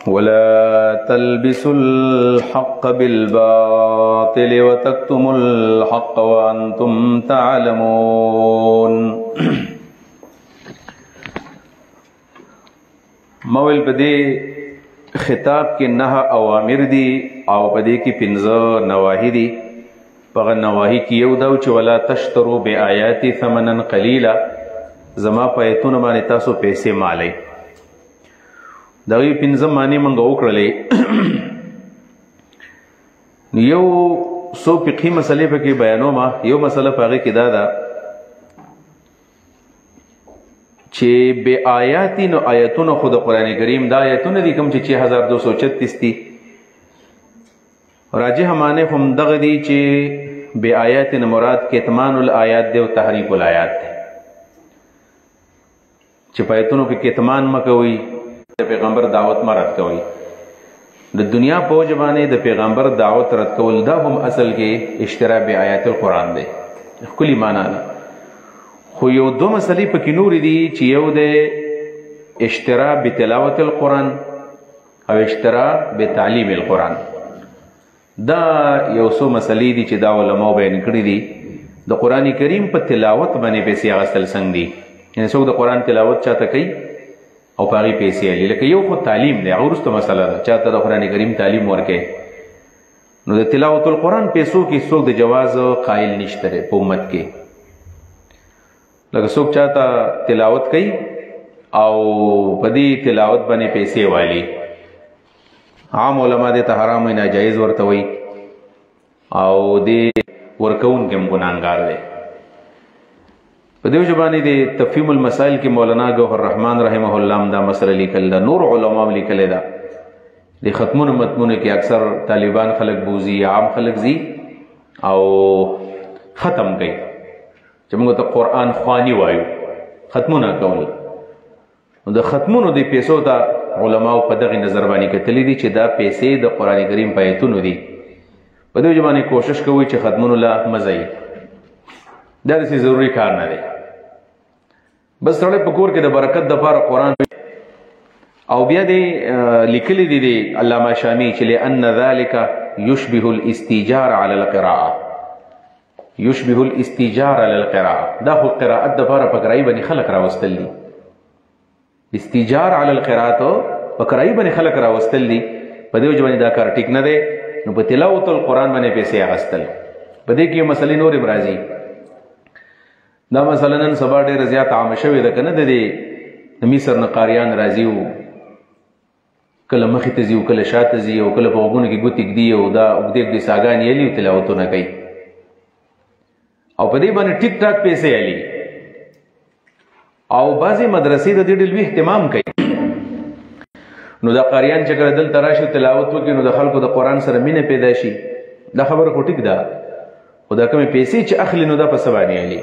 ولا تلبسوا الحق بالباطل وتكتموا الحق وأنتم تعلمون. مویل پدې خطاب کې 9 اوامر دي او پدې کې 15 نواهی دي. په نواهی کې یو دا چې ولا تشتروا بآیاتی ثمنا قلیلا، زما په ایتونو باندې تاسو پیسې مالئ. دا یو 15 معنی مونږ وکړلې. یو سو فقهي مسلې په کې بیانوم. یو مسله په هغه کې دا ده چې بے آیاتی نو آیتونو خود قرآن کریم دا آیتونه دي کوم چې 6236 دي. راجح معنی هم دغه دي چې بے آیات مراد کتمان الآیات دی او تحریف الآیات دی، چې په آیتونو کې کتمان مکوي، د پیغمبر دعوت مراد کوي. د دنیا په ځبانه د پیغمبر دعوت رد کول دا هم اصل کې اشترا بے آیات القرآن دی. کلی معنی ده. خو یو دو مسلې په کې نور دي چې یو د اشترا بتلاوت القرآن او اشترا بتعلیم القرآن. دا یو څو مسلې دي چې دا علماء بیان کړي دي. د قرآن کریم په تلاوت باندې پیسې اخیستل څنګه دي؟ یعنی څوک د قرآن تلاوت چاته کوي او په هغې پیسې اخلي. لکه یو خو تعلیم دی، هغه وروسته مسله ده، چاته د قرآن کریم تعلیم ورکوي. نو د تلاوت القرآن پیسو کې څوک د جواز قائل نشته دی په امت کې. لکه څوک چاته تلاوت کوي او په دې تلاوت باندې پیسې والی، عام علما دې ته حرام وي، ناجایز ورته وي او دې ورکون کې ګناهګار دی. په دې ژبانې د تفهیم المسائل کې مولانا گوهر رحمان رحمه الله دا مسله لیکل ده. نور علما لیکل ده. د ختمونو متمونو کې اکثر طالبان خلق بوزي، عام خلق زی او ختم کوي چې موږ ته قرآن خوانی وایو، ختمونه کول. نو د ختمونو د پیسو ته علماء په دغه نظر باندې کتلې دي چې دا پیسې د قرآن کریم په ایتونو دي. په دې ژبه کوشش کوي چې ختمونو لا مزي. دا د ضروري کار نه دی. بس سره په کور کې د برکت د لپاره قرآن او بیا دې لیکلي دي د علامه شامی چې لأن ذلك يشبه الاستئجار على القراءه. يشبه الاستئجار على القراءه. دا خو قراءت د لپاره په قرای باندې خلق راوستل دي. استئجار علی القراءت په قرای باندې خلق راوستل دي. په دې وجه باندې دا کار ټیک نه دی. نو په تلاوت القرآن باندې پیسې اخیستل په دې کې مسلې نورې راځي. دا مثلا نن سبا ډېر زیات عام شوې ده کنه. د مصر نه قاریان راځي او کله مخې ته ځي او کله شاته ځي او کله په غوږونو کې ګوتې ږدي او دا اوږدې اوږدې ساګانې یلي او تلاوتونه کوي او په دې باندې ټیک ټاک پیسې یلي. او بعضې مدرسې د دې ډېر لوی اهتمام کوي. نو دا قاریان چې کله دلته راشي تلاوت وکړي نو د خلکو د قرآن سره مینه پیدا شي. دا خبره خو ټیک ده، خو دا کمې پیسې چې اخلي نو دا په څه باندې اخلي؟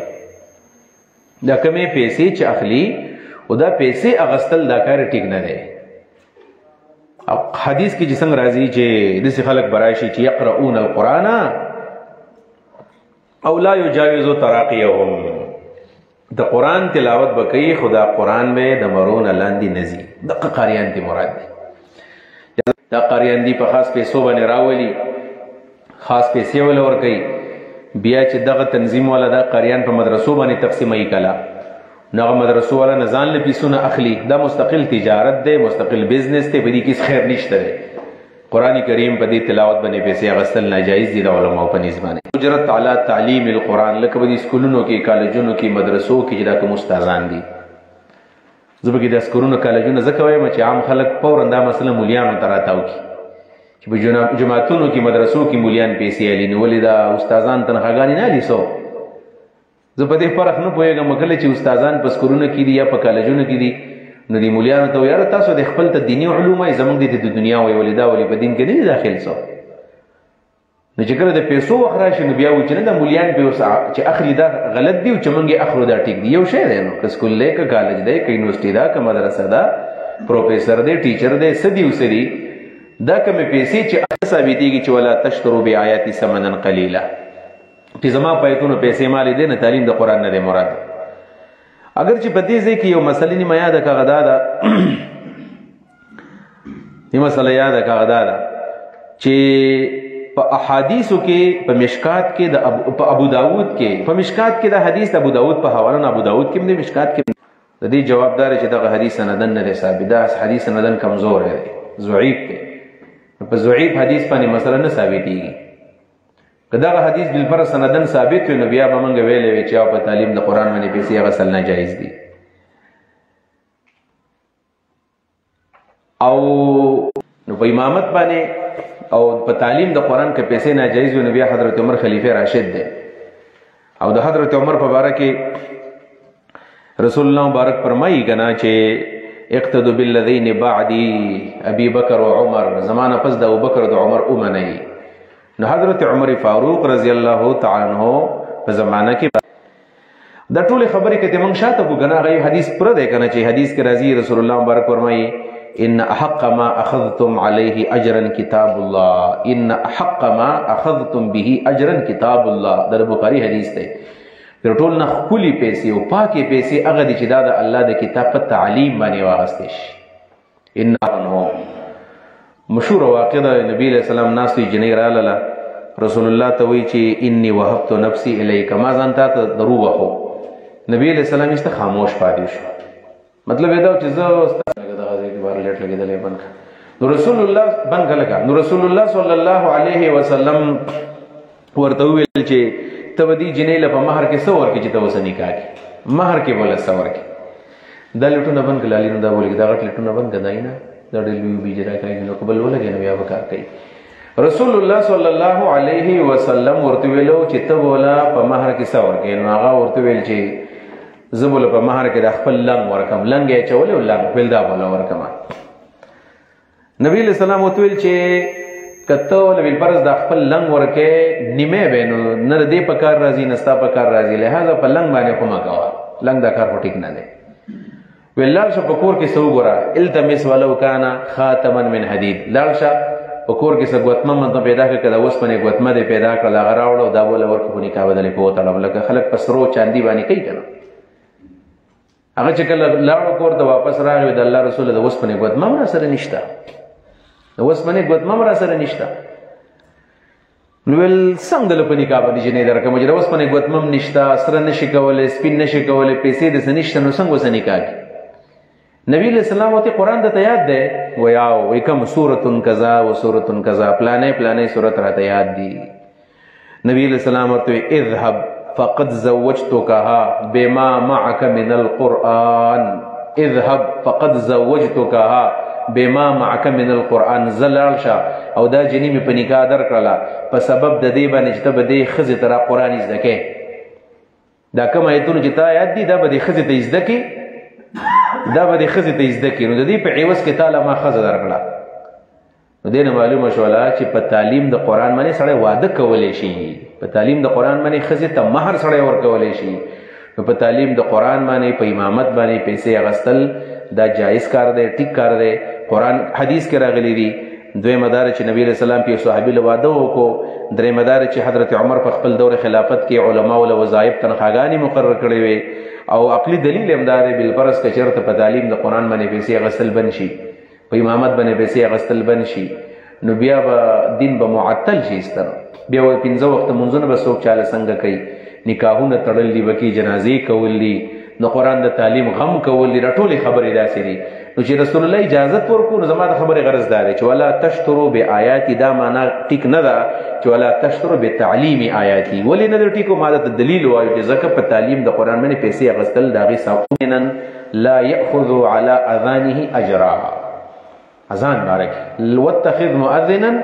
دا کمې پیسې چې اخلي او دا پیسې اخیستل دا کار ټیک نه دی. او حدیث کې چې څنګه راځي چې داسې خلک به راشي چې یقرؤون القرآن او لا یجاوز تراقیهم. د قرآن تلاوت به کوي خو دا قرآن به د مرونه لاندې نه ځي. دغه قاریان دي مراد دي. دا قاریان دي په خاص پیسو باندې راولي، خاص پیسې ول ورکوي. بیا چې دغه تنظیم والا دا قاریان په مدرسو باندې تقسیموي کله نو هغه مدرسو والا نه ځان له پیسونه اخلي. دا مستقل تجارت دی، مستقل بزنس دی، په دې کې خیر نشته دی. قرآن کریم په دې تلاوت باندې پیسې اخیستل ناجایز دي د علماو په نسبت باندې. اجرت علی تعلیم القرآن لکه په دې سکولونو کې، کالجونو کې، مدرسو کې چې دا کوم استادان دي. زه به کې د سکولونو کالجونو ځکه وایم چې عام خلک فوراً دا مسله مولیانو ته راتاو کړي چې په جماعتونو کې، مدرسو کې مولیان پیسې اخلي. نو ولې دا استادان تنخواګانې نه اخلي؟ زه په دې فرق نه پوهېږم. کله چې استادان په سکولونو کې دي یا په کالجونو کې دي نو دې مولیانو ته یاره تاسو د خپل ته دیني علوم وایي، زموږ د دنیا وایي، ولې دا ولې په دین کې نه دي داخل سو. نو چې کله د پیسو وخت راشي نو بیا وایي چې نه دا مولیان چې اخلي دا غلط دي او چې موږ یې اخلو دا ټیک دي. یو شی دی نو که سکول دی، که کالج دی، که یونیورسټي ده، که مدرسه ده، پروفیسر دی، ټیچر دی، څه دي اوسه دي. دا کومې پیسې چې ثابتېږي چې ولا تشتروا بآیاتي ثمنا قلیلا، چې زما په ایتونو پیسې مالې دی نه، تعلیم د قرآن نه دی مراد. اگر چې په دې ځای کې یو مسلې نیمه یاده کاغه دا ده یہ مسئلہ یاد ہے کاغدا دا چې په احادیثو کې په مشکات کې په ابو داود کې په مشکات کې دا حدیث ابو داود په حواله نه ابو داود کې د مشکات کې د دې جوابدار چې دا حدیث سندن نه ثابت دا حدیث سندن کمزور دی ضعیف دی په ضعیف حدیث باندې مسله نه ثابتېږي که دا حدیث بالفر سندن ثابت وي نو بیا به موږ ویلې وي چې په تعلیم د قرآن باندې پیسې غسل ناجایز دي او نو په امامت باندې او په تعلیم د قرآن کې پیسې ناجایز وي نو بیا حضرت عمر خلیفه راشد دی او د حضرت عمر په باره کې رسول الله مبارک فرمایي کنا چې اقتدوا بالذین بعدی ابي بکر و عمر زمانه پس د ابوبکر او عمر اومنئ نو حضرت عمر فاروق رضی الله تعالی عنہ په زمانه کې د ټول خبرې کې موږ شاته وګنا غي حدیث پر دی کنه چې حدیث کې راځي رسول الله مبارک فرمایي ان احق ما اخذتم عليه اجرا كتاب الله ان احق ما اخذتم به اجرا كتاب الله در بخاری حدیث دی پر ټول نه خولي پیسې او پاکي پیسې هغه د چې دا د الله د کتاب په تعلیم باندې واغستې شي ان مشهور واقعه د نبی له سلام ناس یې جنې را لاله رسول الله ته وی چې انی وهبت نفسي الیک ما ځان ته دروغ هو نبی له سلام است خاموش پاتې شو مطلب دا چې زه دغه ځای کې بار لیټ لګیدلې بنک نو رسول الله بنک لگا نو رسول الله صلی الله علیه وسلم ورته ویل چې تودی جنې له په مہر کې څور کې چې توسه نکاح کې مہر کې بوله څور کې دا لټونه بنک لالی نو دا بولې دا غټ لټونه بنک داینا دا ډېر بیجرا کوي نو قبل ولګي نو بیا وکړ کوي رسول الله صلی الله علیه وسلم ورته ویلو چې ته بولا په مہر کې څور کې نو هغه ورته ویل چې زبول په مہر کې د خپل لنګ ورکم لنګ یې چولې ولنګ ولدا بولا ورکم نبی له سلام وتویل چې کته ول ویل پرز د خپل لنګ ورکه نیمه بینو نه دې په کار راځي نستا په کار راځي لہذا په لنګ باندې کومه کاوه لنګ دا کار ټیک نه دی ولال شو پکور کې سو ګورا التمس ولو کانا خاتما من حدید لال شا پکور کې سګوتمه مند پیدا کړه اوس پنه ګوتمه دې پیدا کړه هغه راوړو دا بوله ورکه کو نکاح بدلې په وته لکه خلک پسرو چاندي باندې کوي کنه هغه چې کله لاړو کور ته واپس راغی د الله رسول د اوس پنه ګوتمه را سره نشته اوس منه ګوتمه را سره نشته نو ول څنګه د پنی کا باندې نه درکمه چې اوس پنه ګوتمه نشته سره نشي کولای سپین نشي کولای پیسې د سنشته نو څنګه وسنی کاږي نبی له سلام او قرآن ته یاد ده ویاو وکم سورۃ کذا و سورۃ کذا پلانې سورۃ راته یاد دي نبی له سلام ورته اذهب فقد زوجتكها بما معك من القرآن اذهب فقد زوجتكها بما معك من القرآن زلال شا او دا جنی می په نکاح در کړه په سبب د دې باندې چې ته به دې خزه تر قرآن زده دا کوم ایتونه چې تا یاد دي دا به دې خزه ته زده کې دا به دې خزه ته زده کې نو د دې په عوض کې تعالی ما خزه در کړه نو دې معلومه شولا چې په تعلیم د قرآن باندې سړی واده کولای شي په تعلیم د قرآن باندې خزه ته مہر سړی ور کولای شي په تعلیم د قرآن باندې په امامت باندې پیسې اغستل دا جائز کار دی ټیک کار دی قرآن حدیث کې راغلی دی دوی مدار چې نبی رسول الله په صحابي له واده وکړو درې مدار چې حضرت عمر په خپل دور خلافت کې علما او وظایف تنخواګانی مقرر کړي وي او عقلی دلیل امدار بالفرض کې چرته په تعلیم د قرآن باندې پیسې اغستل بن شي په امامت باندې پیسې اغستل بن شي نو بیا به دین به معطل شي ستر بیا و پنځه وخت منځونه به څوک چاله څنګه کوي نکاحونه تړل دي وکي جنازې کول دي نو قرآن د تعلیم غم کول دي ټولې خبرې داسې دي نو چې رسول الله اجازه ورکړو نو زما د خبرې غرض دا دی چې ولا تشترو بآیات دا معنا ټیک نه ده چې ولا تشترو بتعلیم آیاتی ولې نه ټیکو ماده د دلیل وایو چې ځکه په تعلیم د قرآن باندې پیسې اغستل داغي ساونن لا ياخذ على اذانه اجرا اذان بارک واتخذ مؤذنا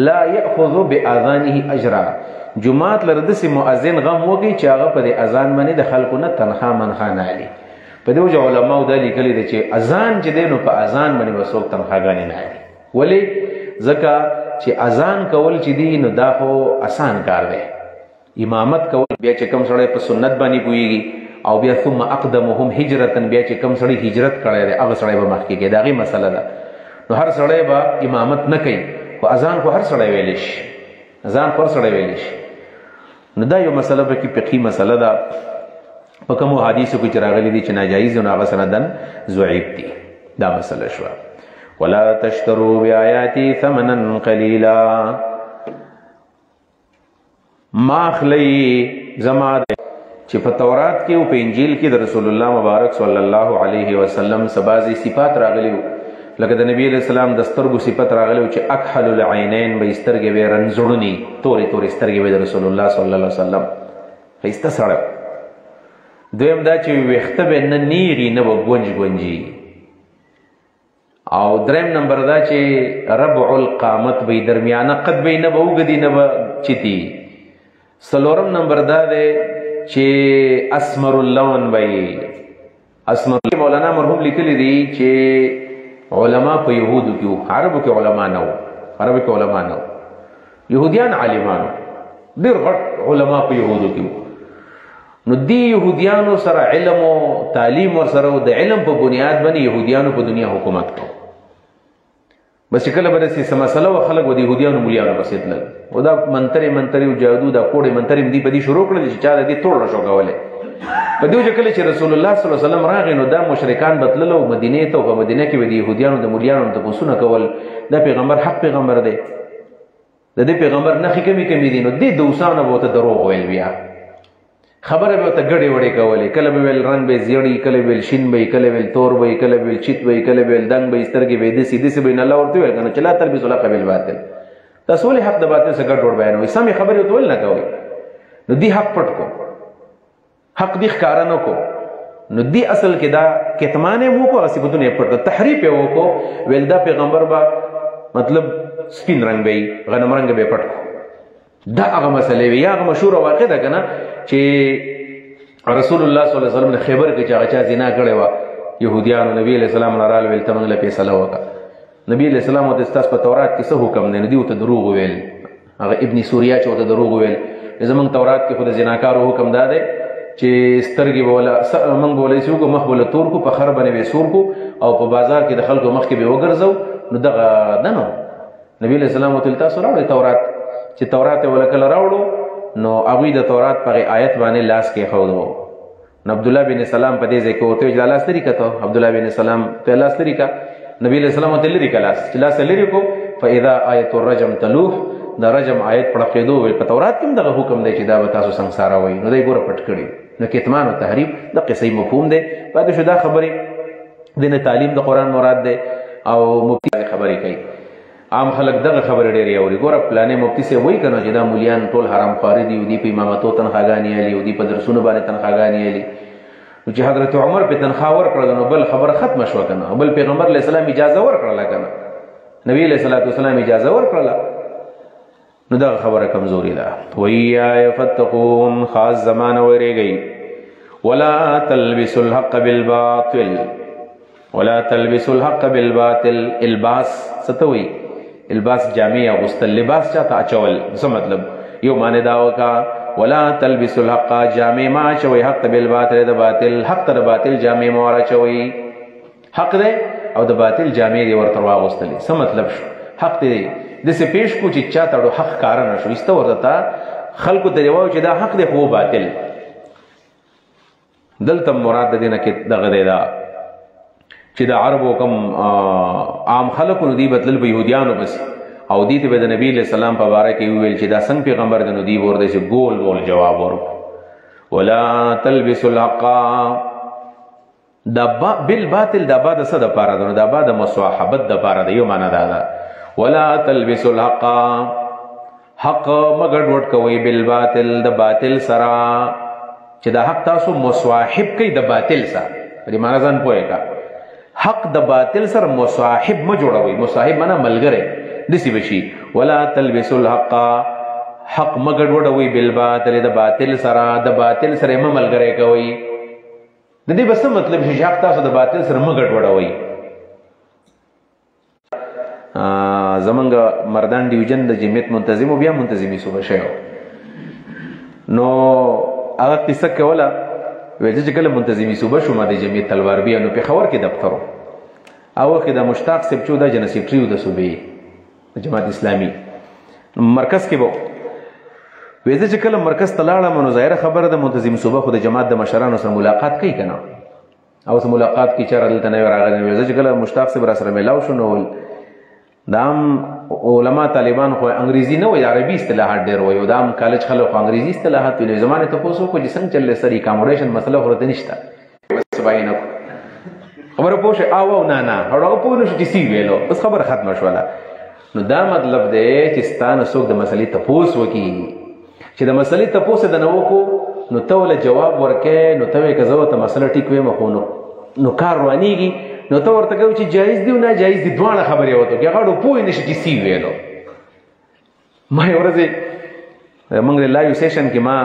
لا ياخذ باذانه اجرا جمعات لردسي مؤذن غم وږي چې هغه په اذان باندې د خلکو نه تنخوا منخوا نه علي په دې وجه علماء دا لیکلي دي چې اذان چې دینو په اذان باندې وسوک تنخواګانی نه علي ولی ځکه چې اذان کول چې دی نو دا خو آسان کار دی امامت کول بیا چې کم سړی په سنت باندې پويږي او بیا ثم اقدمهم هجرتن بیا چې کم سړی هجرت کړی دی هغه سړی به مخکې کې داغي مسله ده نو هر سړی به امامت نه کوي خو اذان خو هر سړی ویلی شي اذان خو هر سړی ویلی شي نو دا یو مسله به کې فقهي مسله ده په کومو حدیثو کې چې راغلي دي چې ناجایز او هغه سندن ضعیف دي دا مسله شو ولا تشتروا بآیاتی ثمنا قلیلا، ما اخلی زما چې په تورات کې او په انجیل کې د رسول الله مبارک صلی الله علیه وسلم سبازي صفات راغلي، لکه د نبی علیہ السلام د سترګو صفت راغلي چې اکحل العینین به سترګې به رنځړونی تورې تورې سترګې به د رسول الله صلی الله علیه وسلم ښایسته سړی. دویم دا چې ویښته به نه نیغي نه به ګونج ګونجي، او دریم نمبر دا چې ربع القامت به درمیانه قد به نه به اوږدي نه به چتي. څلورم نمبر دا دی چې اسمر اللون به اسمر. مولانا مرحوم لیکلی دی چې علما په یهودو کې وو، عربو کې علما نه وو، عربو کې علما نه وو، یهودیان عالمانو، ډېر غټ علما په یهودو کې وو. نو دی یهودیانو سره علم او تعلیم ورسره او د علم په بنیاد باندې یهودیانو په دنیا حکومت کو. بس کله به داسې څه مسله و خلک به د یهودیانو مولیانو پسې تلل، او دا منترې او جادو دا کوډې منترې دي په دې شروع کړل چې چا د دې توړ شو کولی. په دې وجه کله چې رسول الله صلی الله علیه وسلم راغی نو دا مشرکان به تلل او مدینې ته، او په مدینه کې به د یهودیانو د مولیانو تپوسونه کول، دا پیغمبر حق پیغمبر دی، د دې پیغمبر نښې کمې دي. نو دې دوسانو به ورته دروغ ویل، بیا خبره به ورته ګډې وړې کولې، کله به ویل رنګ به زیړی، کله به ویل شین به، کله به ویل تور به، کله به ویل چیت به، کله به ویل دنګ به، سترګې به داسې داسې به. الله ورته ویل کنه چې لا تلبسوا الحق بالباطل، تاسو ولې حق د باطل څخه ګډ وډ بیانوئ؟ سمې خبرې ورته ولې نه کوئ؟ نو دی حق پټ کو، حق دی ښکاره نه کو. نو دی اصل کې دا کتمان یې مو کو، هغه صفتونه یې پټ کړل، تحریف یې وکړو. ویل دا پیغمبر به مطلب سپین رنګ به وي، غنم رنګ به یې پټ کو. دا هغه مسلې وي. یا هغه مشهوره واقع ده که نه چې رسول الله صلی الله علیه وسلم د خیبر کې چې هغه چا زنا کړې وه، یهودیانو نبي علیه السلام نه راغله، ویل ته موږ له فیصله وکړه. نبي علیه السلام ورته ستاسو په تورات کې څه حکم دی؟ نو دوی ورته دروغ وویل، هغه ابن سوریا چې ورته دروغ وویل، زموږ تورات کې خو د زناکارو حکم دا دی چې سترګې به وله موږ به وله ایسي وکړو، مخ به وله تور کړو، په خر باندې به یې سور کړو، او په بازار کې د خلکو مخ کې به یې وګرځو. نو دغه ده نو نبي علیه السلام ورته ویل تاسو راوړئ تورات. چې تورات یې وله کله راوړو نو هغوی د تورات په هغې آیت باندې لاس کېښودو. نو عبدالله بن سلام په دې ځای کې ورته ویل چې دا لاس لرې که ته؟ عبدالله بن سلام ته لاس لرې که؟ نبي علیه السلام ورته لرې که لاس؟ چې لاس یې لرې کړو فاذا آیت الرجم تلوح، دا رجم آیت پړقېدو. ویل په تورات کې هم دغه حکم دی چې دا به تاسو سنګساروئ. نو دی ګوره پټ کړي. نو کتمان او تحریف د قصې مفهوم دی. پاتې شو دا خبرې دینه تعلیم د قرآن مراد دی، او مفتی خبرې کوي. عام خلک دغه خبرې ډېرې اوري. ګوره پلانې مفتي صاحب وایي که نه چې دا مولیان ټول حرام خواري دي، دوی په امامتو تنخواګانې اخلي، او دوی په درسونو باندې تنخواګانې اخلي. نو چې حضرت عمر په تنخوا ورکړله نو بل خبره ختمه شوه که نه، بل پیغمبر علیه السلام اجازه ورکړله که نه، نبي علیه السلام اجازه ورکړله. نو دغه خبره کمزوري ده. وَإِيَّايَ فَاتَّقُونِ، خاص زمانه ویریږئ. وَلَا تَلْبِسُوا الْحَقَّ بِالْبَاطِلِ، وَلَا تَلْبِسُوا الْحَقَّ بِالْبَاطِلِ. الباس څه ته وایي؟ الباس جامع اغوستل، لباس چاته اچول. څه مطلب؟ یو معنی دا وکړه ولا تلبسوا الحق، جامع ما اچوئ حق ته بالباطل، د باطل حق ته د باطل جامع ما ور اچوئ. حق دی او د باطل جامع دی ورته واغوستلې. څه مطلب شو؟ حق دی داسې پیش کو چې چا ته حق ښکاره نه شو، ایسته ورته خلکو ته وایو چې دا حق دی خو باطل. دلته مراد د دې نه کې دغه دی دا چې د عربو کم عام خلکو نو دی بدلل په یهودیانو بس، او دی ته به د نبي علیه السلام په باره کې وویل چې دا څنګه پیغمبر دی، نو دی به ورته ګول جواب ورکړو. ولا تلبسوا الحق، دا بالباطل، دا با د څه دپاره ده؟ نو دا با د مصاحبت دپاره ده. یو معنی دا ده ولا تلبسوا الحق، حق مه ګډوډ کوئ بالباطل، د باطل سره، چې دا حق تاسو مصاحب کوئ د باطل سره. په دې معنی ځان پوهې که حق د باطل سره مصاحب مه جوړوئ. مصاحب معنی ملګری دسی بشي. ولا تلبسوا الحق، حق مه ګډوډوئ بالباطل، د باطل سره، د باطل سره مه ملګری کوئ. د دې بس مطلب چې حق تاسو د باطل سره مه ګډوډوئ. زمونږ مردان ډیویژن د جمعیت منتظم بیا منتظمي صوبه شوی، نو هغه قصه کوله، ویل چې کله منتظمي صوبه شوم د جمعیت تلوار بیا، نو پېښور کې دفتر و، هغه وخت د مشتاق صاحب چې و دا جنرال سیکرټري و د صوبې د جماعت اسلامي مرکز کې به ویل چې کله مرکز ته لاړم نو ظاهره خبره د منتظم صوبه خو د جماعت د مشرانو سره ملاقات کوي که نه، او سره ملاقات کی چر دلته نه راغلی زه چې کله مشتاق صاحب را سره ملاو شو نو دام علما طالبان خو انګریزي نه وي عربي اصطلاحات ډېر وي او دام کالج خلک خو انګریزي اصطلاحات وي زمانه ته پوسو کو چې څنګه چلې سړي اکاموډیشن مسله ورته نشته بس باینه خبره پوښه او نه نه هغه په نو چې سی ویلو بس خبره ختمه شوله نو دا مطلب دی چې ستانه څوک د مسلې تپوس وکي چې د مسلې تپوس د نو کو نو ته ول جواب ورکې نو ته کزو ته مسله ټیک وې مخونو نو کار روانيږي نو ته ورته کوي چې جایز دی او نه جایز دی دوه خبرې وته کې غاړو پوي نشي چې سی ویلو ما ورځي موږ د لایو سیشن کې ما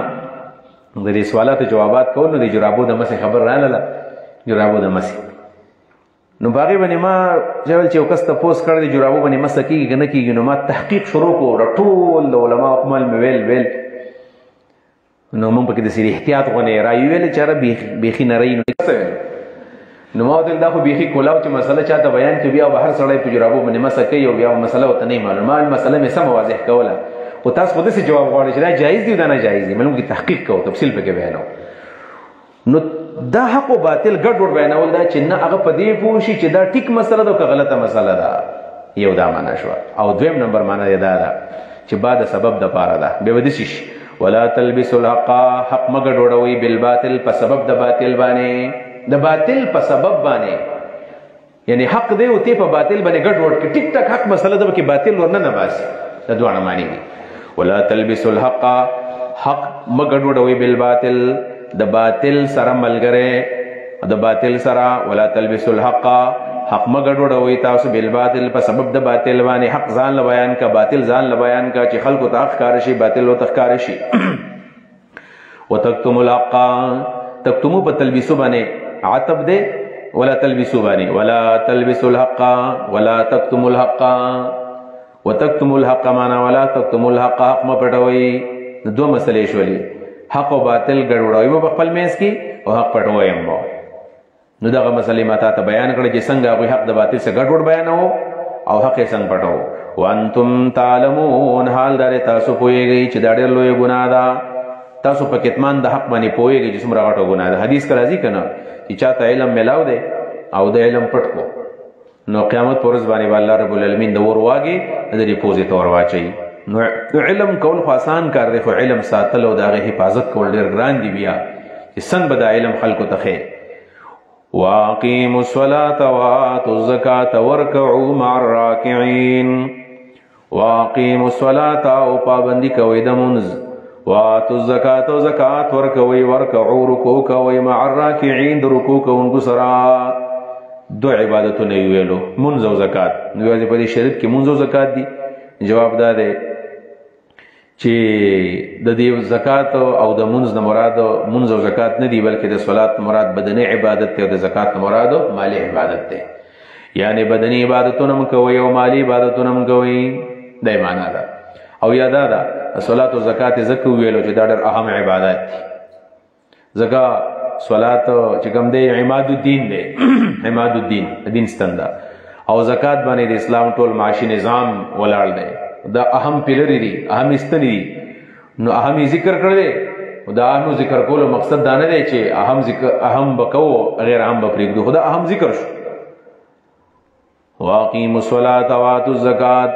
د دې سوالاتو جوابات کول نو د جرابو د مسې خبر رااله جرابو د مسې نو باغی باندې ما ځول چې وکسته پوس کړی د جرابو باندې مسه کېږي نه کېږي نو ما تحقیق شروع کړ ټول علماء خپل ویل نو موږ پکې د سری احتیاط غونې را ویل چې بیخي نری نو ما ته دا خو بیخي کولاو چې مسله چاته بیان کې بیا بهر سړی په جرابو باندې مسه کوي او بیا مسله وته نه معلومه مسله مې سم واضح کوله او تاسو خو دې جواب غواړئ چې دا جایز دی او دا نه جایز دی معلوم کې تحقیق کوو تفصیل پکې بیانو نو دا حق او باطل ګډوډ بیانول دا چې نه هغه په دې پوه شي چې دا ټیک مسله ده او غلطه مسله ده یو دا معنا شو او دویم نمبر معنا دا ده چې بعد سبب د پاره ده به ودی شي ولا تلبسوا الحق حق مګډوډوي بالباطل په سبب د باطل باندې د باطل په سبب باندې یعنی حق دی او ته په باطل باندې ګډوډ کې ټیک ټاک حق مسله ده کې باطل ورنه نه باسي د دوه معنی دي ولا تلبسوا الحق حق مګډوډوي بالباطل د باطل سره ملګری د باطل سره ولا تلبسوا الحق حق مګډوډوي تاسو بالباطل په سبب د باطل باندې حق ځان ل بیان کا باطل ځان ل بیان کا چې خلکو ته ښکار شي باطل او تخکار شي وتکتموا الحق تکتموا په تلبسو باندې عتب دے ولا تلبسوا باندې ولا تلبسوا الحق ولا تکتموا الحق وتکتموا الحق معنا ولا تکتموا الحق حق مپټوي دوه مسلې شولې حق او باطل ګډوډوي په خپل مینس کې او حق پټوي هم نو دغه مسلې ماته ته بیان کړي چې څنګه هغه حق د باطل سره ګډوډ بیانو او حق یې څنګه پټو وانتم تعلمون حال دار تاسو پوهیږئ چې دا ډېر لوی ګناه ده تاسو په کتمان د حق باندې پوهیږئ چې څومره غټه ګناه ده حدیث کې راځي کنه چې چاته علم ملاو دی او د علم پټ کو نو قیامت پر ورځ باندې الله رب العالمین د ور واګي د دې پوزې تور واچي نو علم کول خو آسان کار دی خو علم ساتل او دغه حفاظت کول ډېر ګران دی بیا چې څنګه به د علم خلکو ته خیر واقيموا الصلاة وآتوا الزكاة واركعوا مع الراكعين واقيموا الصلاة او پابندی کوي د منځ وآتوا الزكاة او زکات ورکوي ورکعوا رکوع کوي مع الراكعين د رکوع کوونکو سره دو عبادتونه ویلو منځ او زکات نو په دې شریعت کې منځ او زکات دي جواب دا دی چې د دې زکات او د منځ نه مراد منځ او زکات نه دی بلکې د صلات مراد بدني عبادت ته او د زکات مراد مالی عبادت ته یعنی بدني عبادتونه هم کوي او مالی عبادتونه هم کوي دا معنا ده او یاد ده صلات او زکات زکو ویلو چې دا ډېر اهم عبادت دي زکات صلات چې کوم دی عماد الدین دی عماد الدین دین ستنده او زکات باندې د اسلام ټول معاشي نظام ولاړ دی دا اهم پیلر دي اهم استنی دي نو اهم ذکر کړل دي دا اهم ذکر کولو مقصد دا نه دی چې اهم ذکر اهم بکو غیر اهم بپریږدو خدا اهم ذکر شو واقیموا الصلاة وآتوا الزکات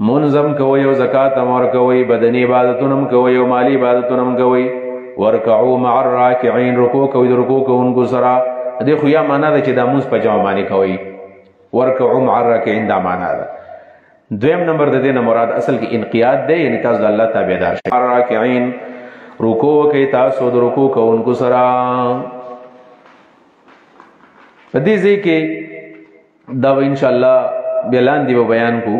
منظم کوي او زکات امر کوي بدني عبادتونه کوي او مالی عبادتونه کوي ورکعوا مع الراکعين رکوع کوي د رکوع کوونکو سره دې خو یا معنا ده چې د موږ په جواب باندې کوي ورکعوا مع الراکعين دا معنا ده دویم نمبر د دې نه مراد اصل کې انقیاد دی یعنی تاسو د الله تابعدار شئ الراکعين رکوع کوي تاسو د رکوع کوونکو سره په دې ځای کې دا ان شاء الله بیان دی بیان کو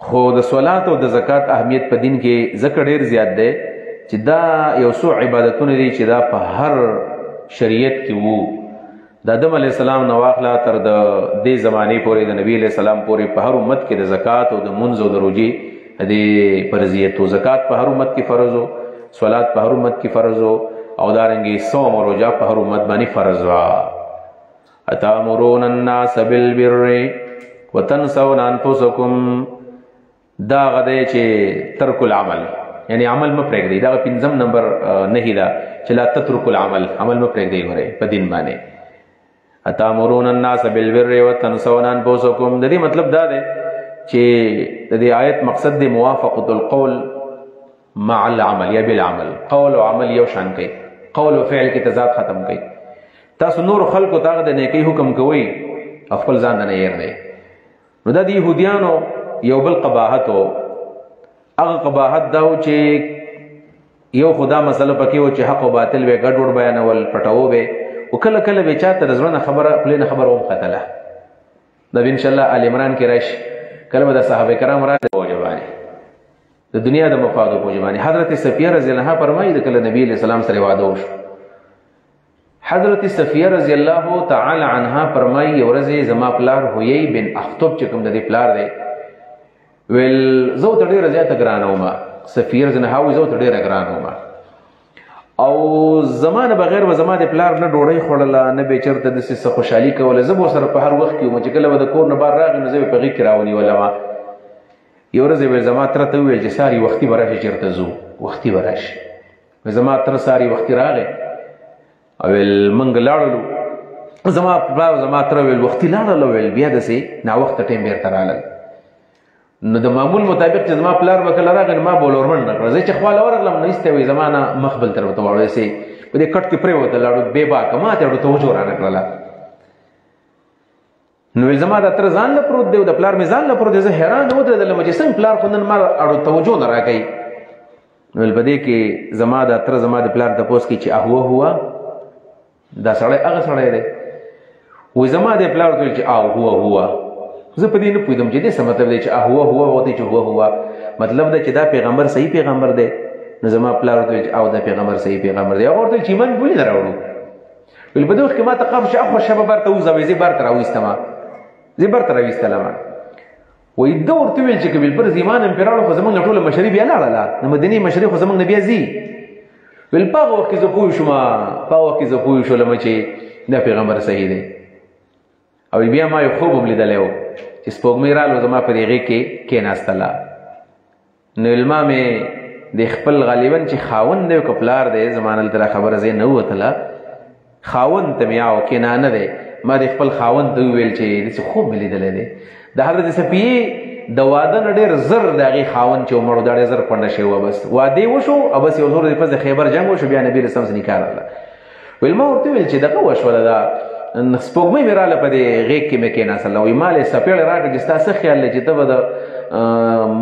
خو د صلات او د زکات اهمیت په دین کې ذکر ډیر زیات دی چې دا یو څو عبادتونه دي چې دا په هر شریعت کې وو د آدم علی السلام نو واخلا تر د دې زمانه پورې د نبی علی السلام پورې په هر امت کې د زکات او د منځ او د روزي د فرضیت او زکات په هر امت کې فرض او صلات په هر امت کې فرض او دارنګي صوم او روزه په هر امت باندې فرض وا اتامرون الناس بالبر وتنسون انفسكم دا غده چې ترک العمل یعنی عمل مه پرېږدئ. دغه 5 نمبر نهي ده چې لا تترکوا العمل، عمل مه پرېږدئ. ګورئ په دین باندې اتامرون الناس بالبر وتنسون انفسکم. د دې مطلب دا دی چې د دې آیت مقصد دی موافقة القول مع العمل یا بالعمل. قول او عمل یو شان کوي، قول او فعل کې تضاد ختم کوي. تاسو نور خلکو ته د نیکی حکم کوئ او خپل ځان نه یې دی. نو دا د یهودیانو یو بل قباحت و. هغه قباحت دا و چې یو خدا مسله پکې و چې حق او باطل به ګډوډ بیانول، پټاو به او کله کله به چاته رزونه خبره پلین خبر هم قتله. دا ان شاء الله آل عمران کې راشي. کله به د صحابه کرام راته وجبانی د دنیا د مفادو وجبانی. حضرت صفیه رضی الله عنها فرمایي د کله نبی علیہ السلام سره وعده وشو. حضرت صفیه رضی الله تعالی عنها فرمایي ورځ زما پلار هویی بن اخطب چې کوم د دې پلار دی ویل زه ته ډیره زیاته ګرانه وم. صفیه رضی الله عنها زه ته ډیره ګرانه وم او زمانه بغیر و زما د پلار نه ډوړی خوړله نه به چرته د څه خوشحالي کوله. زه به سره په هر وخت کې چې کله به د کور نه بار راغی نو زه به په غېږ کې راونیولم. یو ورځ ویل زما تره ته وویل چې ساري وختي به راشي چېرته ځو، وختي به راشي. زما تره ساري وختي راغی او ویل موږ لاړلو. زما پلار زما تره ویل وختي لاړل، ویل بیا داسې ناوخته ټیم بېرته رالل. نو د معمول مطابق چې زما پلار به کله راغی نو ما به ولورمنډ نه کړه. زه چې خواله ورغلم نو ایستی وایي زما نه مخ بل طرف ته واړو، داسې په دې کټ کې پرېوته لاړو بې باکه ما ته اړو توجه رانه کړله. نو ویل زما د تره ځان له پروت دی او د پلار مې ځان له پروت دی. زه حیران ودرېدلم چې څنګه پلار خو نن ما اړو توجه نه راکوي. نو ویل په دې کې زما د تره زما د پلار تپوس کوي چې اهوه هوه دا سړی هغه سړی دی. وایي زما د پلار ورته ویل چې اهوه هوه. زه په دې نه پوهېدم چې دې څه مطلب دی چې هوه هوه وتی چې هوه هوه مطلب دی چې دا پیغمبر صحیح پیغمبر دی. نو زما پلار ورته ویل چې او دا پیغمبر صحیح پیغمبر دی. هغه ورته ویل چې ایمان ولې نه راوړو. ویل په دې وخت کې ما ته قام چې اخوا شبه بار ته وځوې زه بار ته راویستم، زه بار ته راویستلم. وایي ده ورته ویل چې که بلبر ایمان هم پرې راوړو خو زموږ نه ټوله مشري بیا لاړله، د مدینې مشري خو زموږ نه بیا ځي. ویل په هغه وخت کې زه پوه شوم، په هغه وخت کې زه پوه شولم چې دا پیغمبر صحیح دی. او بیا ما یو خوب هم لیدلی و چې سپوږمۍ رالو زما په دې غېږ کې کېناستله. نو علما مې د خپل غالبا چې خاوند دی او که پلار دی زما نه دلته خبره ځای نه ووتله. خاوند ته مې او کنانه دی. ما د خپل خاوند ته وویل چې داسې خوب مې لیدلی دی. د حضرت صفیې د واده نه ډېر زر د هغې خاوند چې ومړو دا ډېر زر پنډه شوی وه. بس واده وشو او بس یو زور پس د خیبر جنګ وشو. بیا نبي رسول سره نکاح راغله. ویل ما ورته ویل چې دغه وشوله دا سپوږمۍ مې راله په دې غېږ کې مې کېناستله. وایي ما لې څپېړې راکړه چې ستا څه خیال دی چې ته به د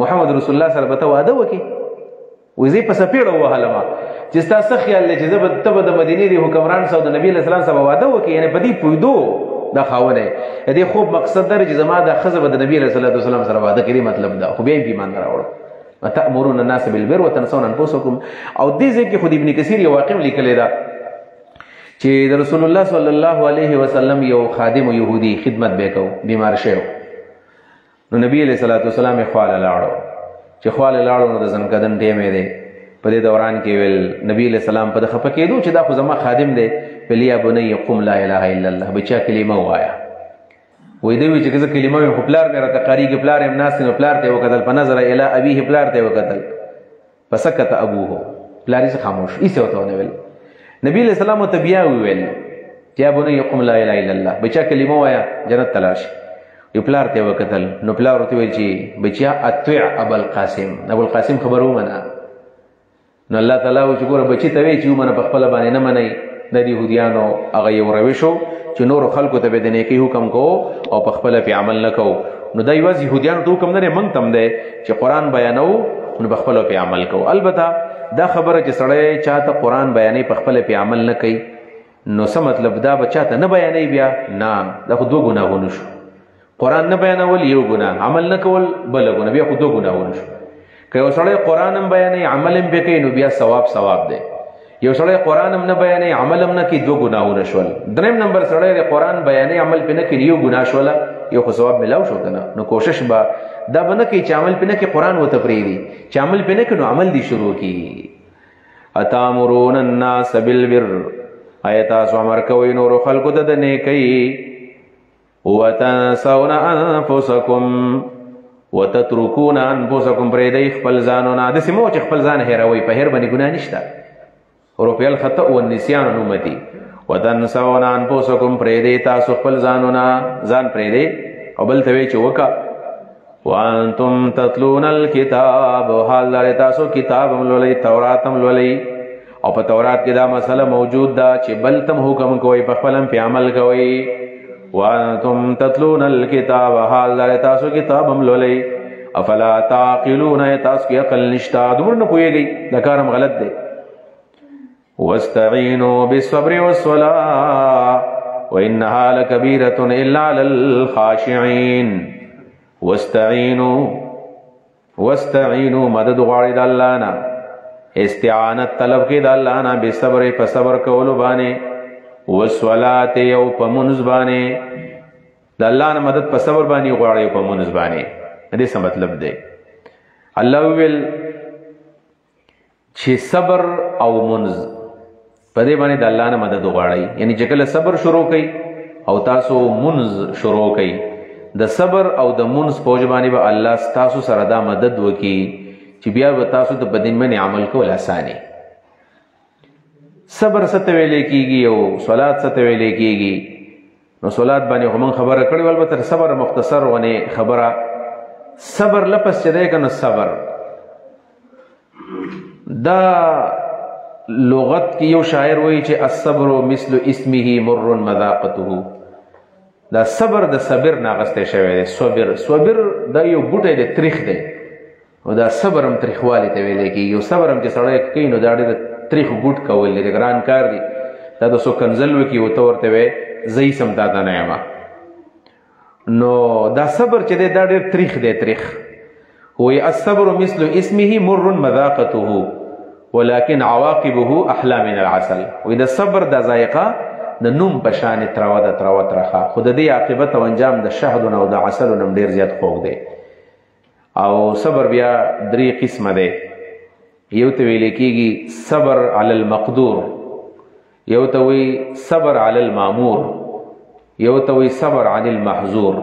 محمد رسول الله سره به ته واده وکړې. وایي زه په څپېړه ووهلم چې ستا څه خیال دی چې ته به د مدینې د حکمران سره او د نبي علیه السلام سره به واده وکړې. یعنې په دې پوهېدو دا خاوند دی. د دې خوب مقصد دا چې زما دا ښځه به د نبي علیه السلام سره واده کړي مطلب دا. خو بیا یې ایمان نه راوړو. اتأمرون الناس بالبر وتنسون انفسکم. او دې ځای کې خو د ابن کثیر یو واقع لیکلی ده چې د رسول الله صلی الله علیه وسلم یو خادم یهودي خدمت به کو بیمار شو. نو نبی علیہ الصلوۃ والسلام خواله لاړو. چې خواله لاړو نو د زنکدن ټیم دی. په دې دوران کې ویل نبی علیہ السلام په خفه کېدو چې دا خو زما خادم دی. ویل یا بنی قم لا اله الا الله، بچا کلمه وایا. وای دی چې کله کلمه وي خو پلار مې راته قاریږي، پلار یې ناس نو پلار ته وکتل په نظر اله ابيه پلار ته وکتل فسکت ابوه، پلار یې خاموش ایسه وته ویل. نبی علیہ السلام ته بیا ویل چې یا بنی قم لا اله الا الله، بچا کلمه وایا جنت تلاش. یو پلار ته وکتل نو پلار ورته ویل چې بچیا اطیع ابو القاسم، ابو القاسم خبر ومنه. نو الله تعالی و چې ګوره بچی ته وی چې ومنه په خپل باندې نه منئ. د یهودیانو هغه یو روشو چې نور خلکو ته به د نیکی حکم کو او په خپل په عمل نه کو. نو دا یوازې یهودیانو ته حکم نه دی، موږ ته هم دی چې قرآن بیانو نو په خپل په عمل کو. البته دا خبره چې سړی چاته قرآن بیانې په خپل په عمل نه کوي نو څه مطلب دا به چاته نه بیانې بیا نه، دا خو دوه ګناهونه شو. قرآن نه بیانول یو ګناه، عمل نه کول بل ګناه، بیا خو دوه ګناهونه شو. که یو سړی قرآن هم بیانې عمل هم پې کوي نو بیا ثواب دی. یو سړی قرآن هم نه بیانې عمل هم نه کوي دوه ګناهونه شول. دریم نمبر سړی د قرآن بیانې عمل پې نه کوي یو ګناه شوله، یو خو ثواب ملاو شو که نه. نو کوشش به دا به نه کوي چې عمل پې نه کوي قرآن ورته پرېږدي، چې عمل پې نه کوي نو عمل دې شروع کړي. اتامرون الناس بالبر، آیا تاسو امر کوئ نورو خلکو ته د نیکۍ، وتنسون انفسکم وتتركون انفسکم پریدی خپل ځانونه داسې مو چې خپل ځان هیروئ په هیر باندې ګناه نشته رفع الخطأ والنسیان امتی وتنسون انفسکم پریدی تاسو خپل ځان پریدی او بل ته وی چې وکا وانتم تتلون الكتاب حال دار تاسو کتاب هم لولئ تورات هم لولئ او په تورات کې دا مسله موجود ده چې بل تم حکم کوئ په خپل په عمل کوئ وانتم تتلون الكتاب حال دار تاسو کتاب هم لولئ افلا تعقلون تاسو کې عقل نشتا دمر نه پوهیږئ دا کارم غلط دی واستعینوا بالصبر والصلاة وانها لكبيرة الا على الخاشعين واستعینوا مدد غواړئ د الله نه استعانت طلب کې د الله نه بالصبر په صبر کولو باندې والصلاة او په منځ باندې د الله نه مدد په صبر باندې غواړئ په منځ باندې دې څه مطلب دی الله ویل چې صبر او منځ په دې باندې د الله نه مدد غواړئ یعنی چې کله صبر شروع کړئ او تاسو منځ شروع کړئ د صبر او د منځ په وجه باندې به الله تاسو سره دا مدد وکړي چې بیا به تاسو د بدن باندې عمل کول اسانه صبر څه ته ویل کېږي او صلات څه ته ویل کېږي نو صلات باندې هم خبره کړې البته صبر مختصر ونه خبره صبر لپس چې دی کنه صبر دا لغت کې یو شاعر وایي چې الصبر مثل اسمه مر مذاقته دا صبر د صبر ناغسته شوی دی صبر دا یو بوټی دی تریخ دی او دا صبر هم تریخوالی ته ویل کېږي یو صبر هم چې سړی کوي نو دا ډېر تریخ بوټ کول دی ګران کار دی دا د څو کنځل وکړي او ته ورته وایې زه یې سم تا ته نه یم نو دا صبر چې دی دا ډېر تریخ دی تریخ وایي الصبر مثل اسمه مر مذاقته ولكن عواقبه احلى من العسل وایي د صبر د ذایقه د نوم په شان تراوه ترخه خو د دې عاقبت او انجام د شهد او د عسل نوم ډیر زیات خوږ دی او صبر بیا درې قسمه دی یو ته ویل کېږي صبر علی المقدور یو ته وی صبر علی المامور یو ته وی صبر علی المحظور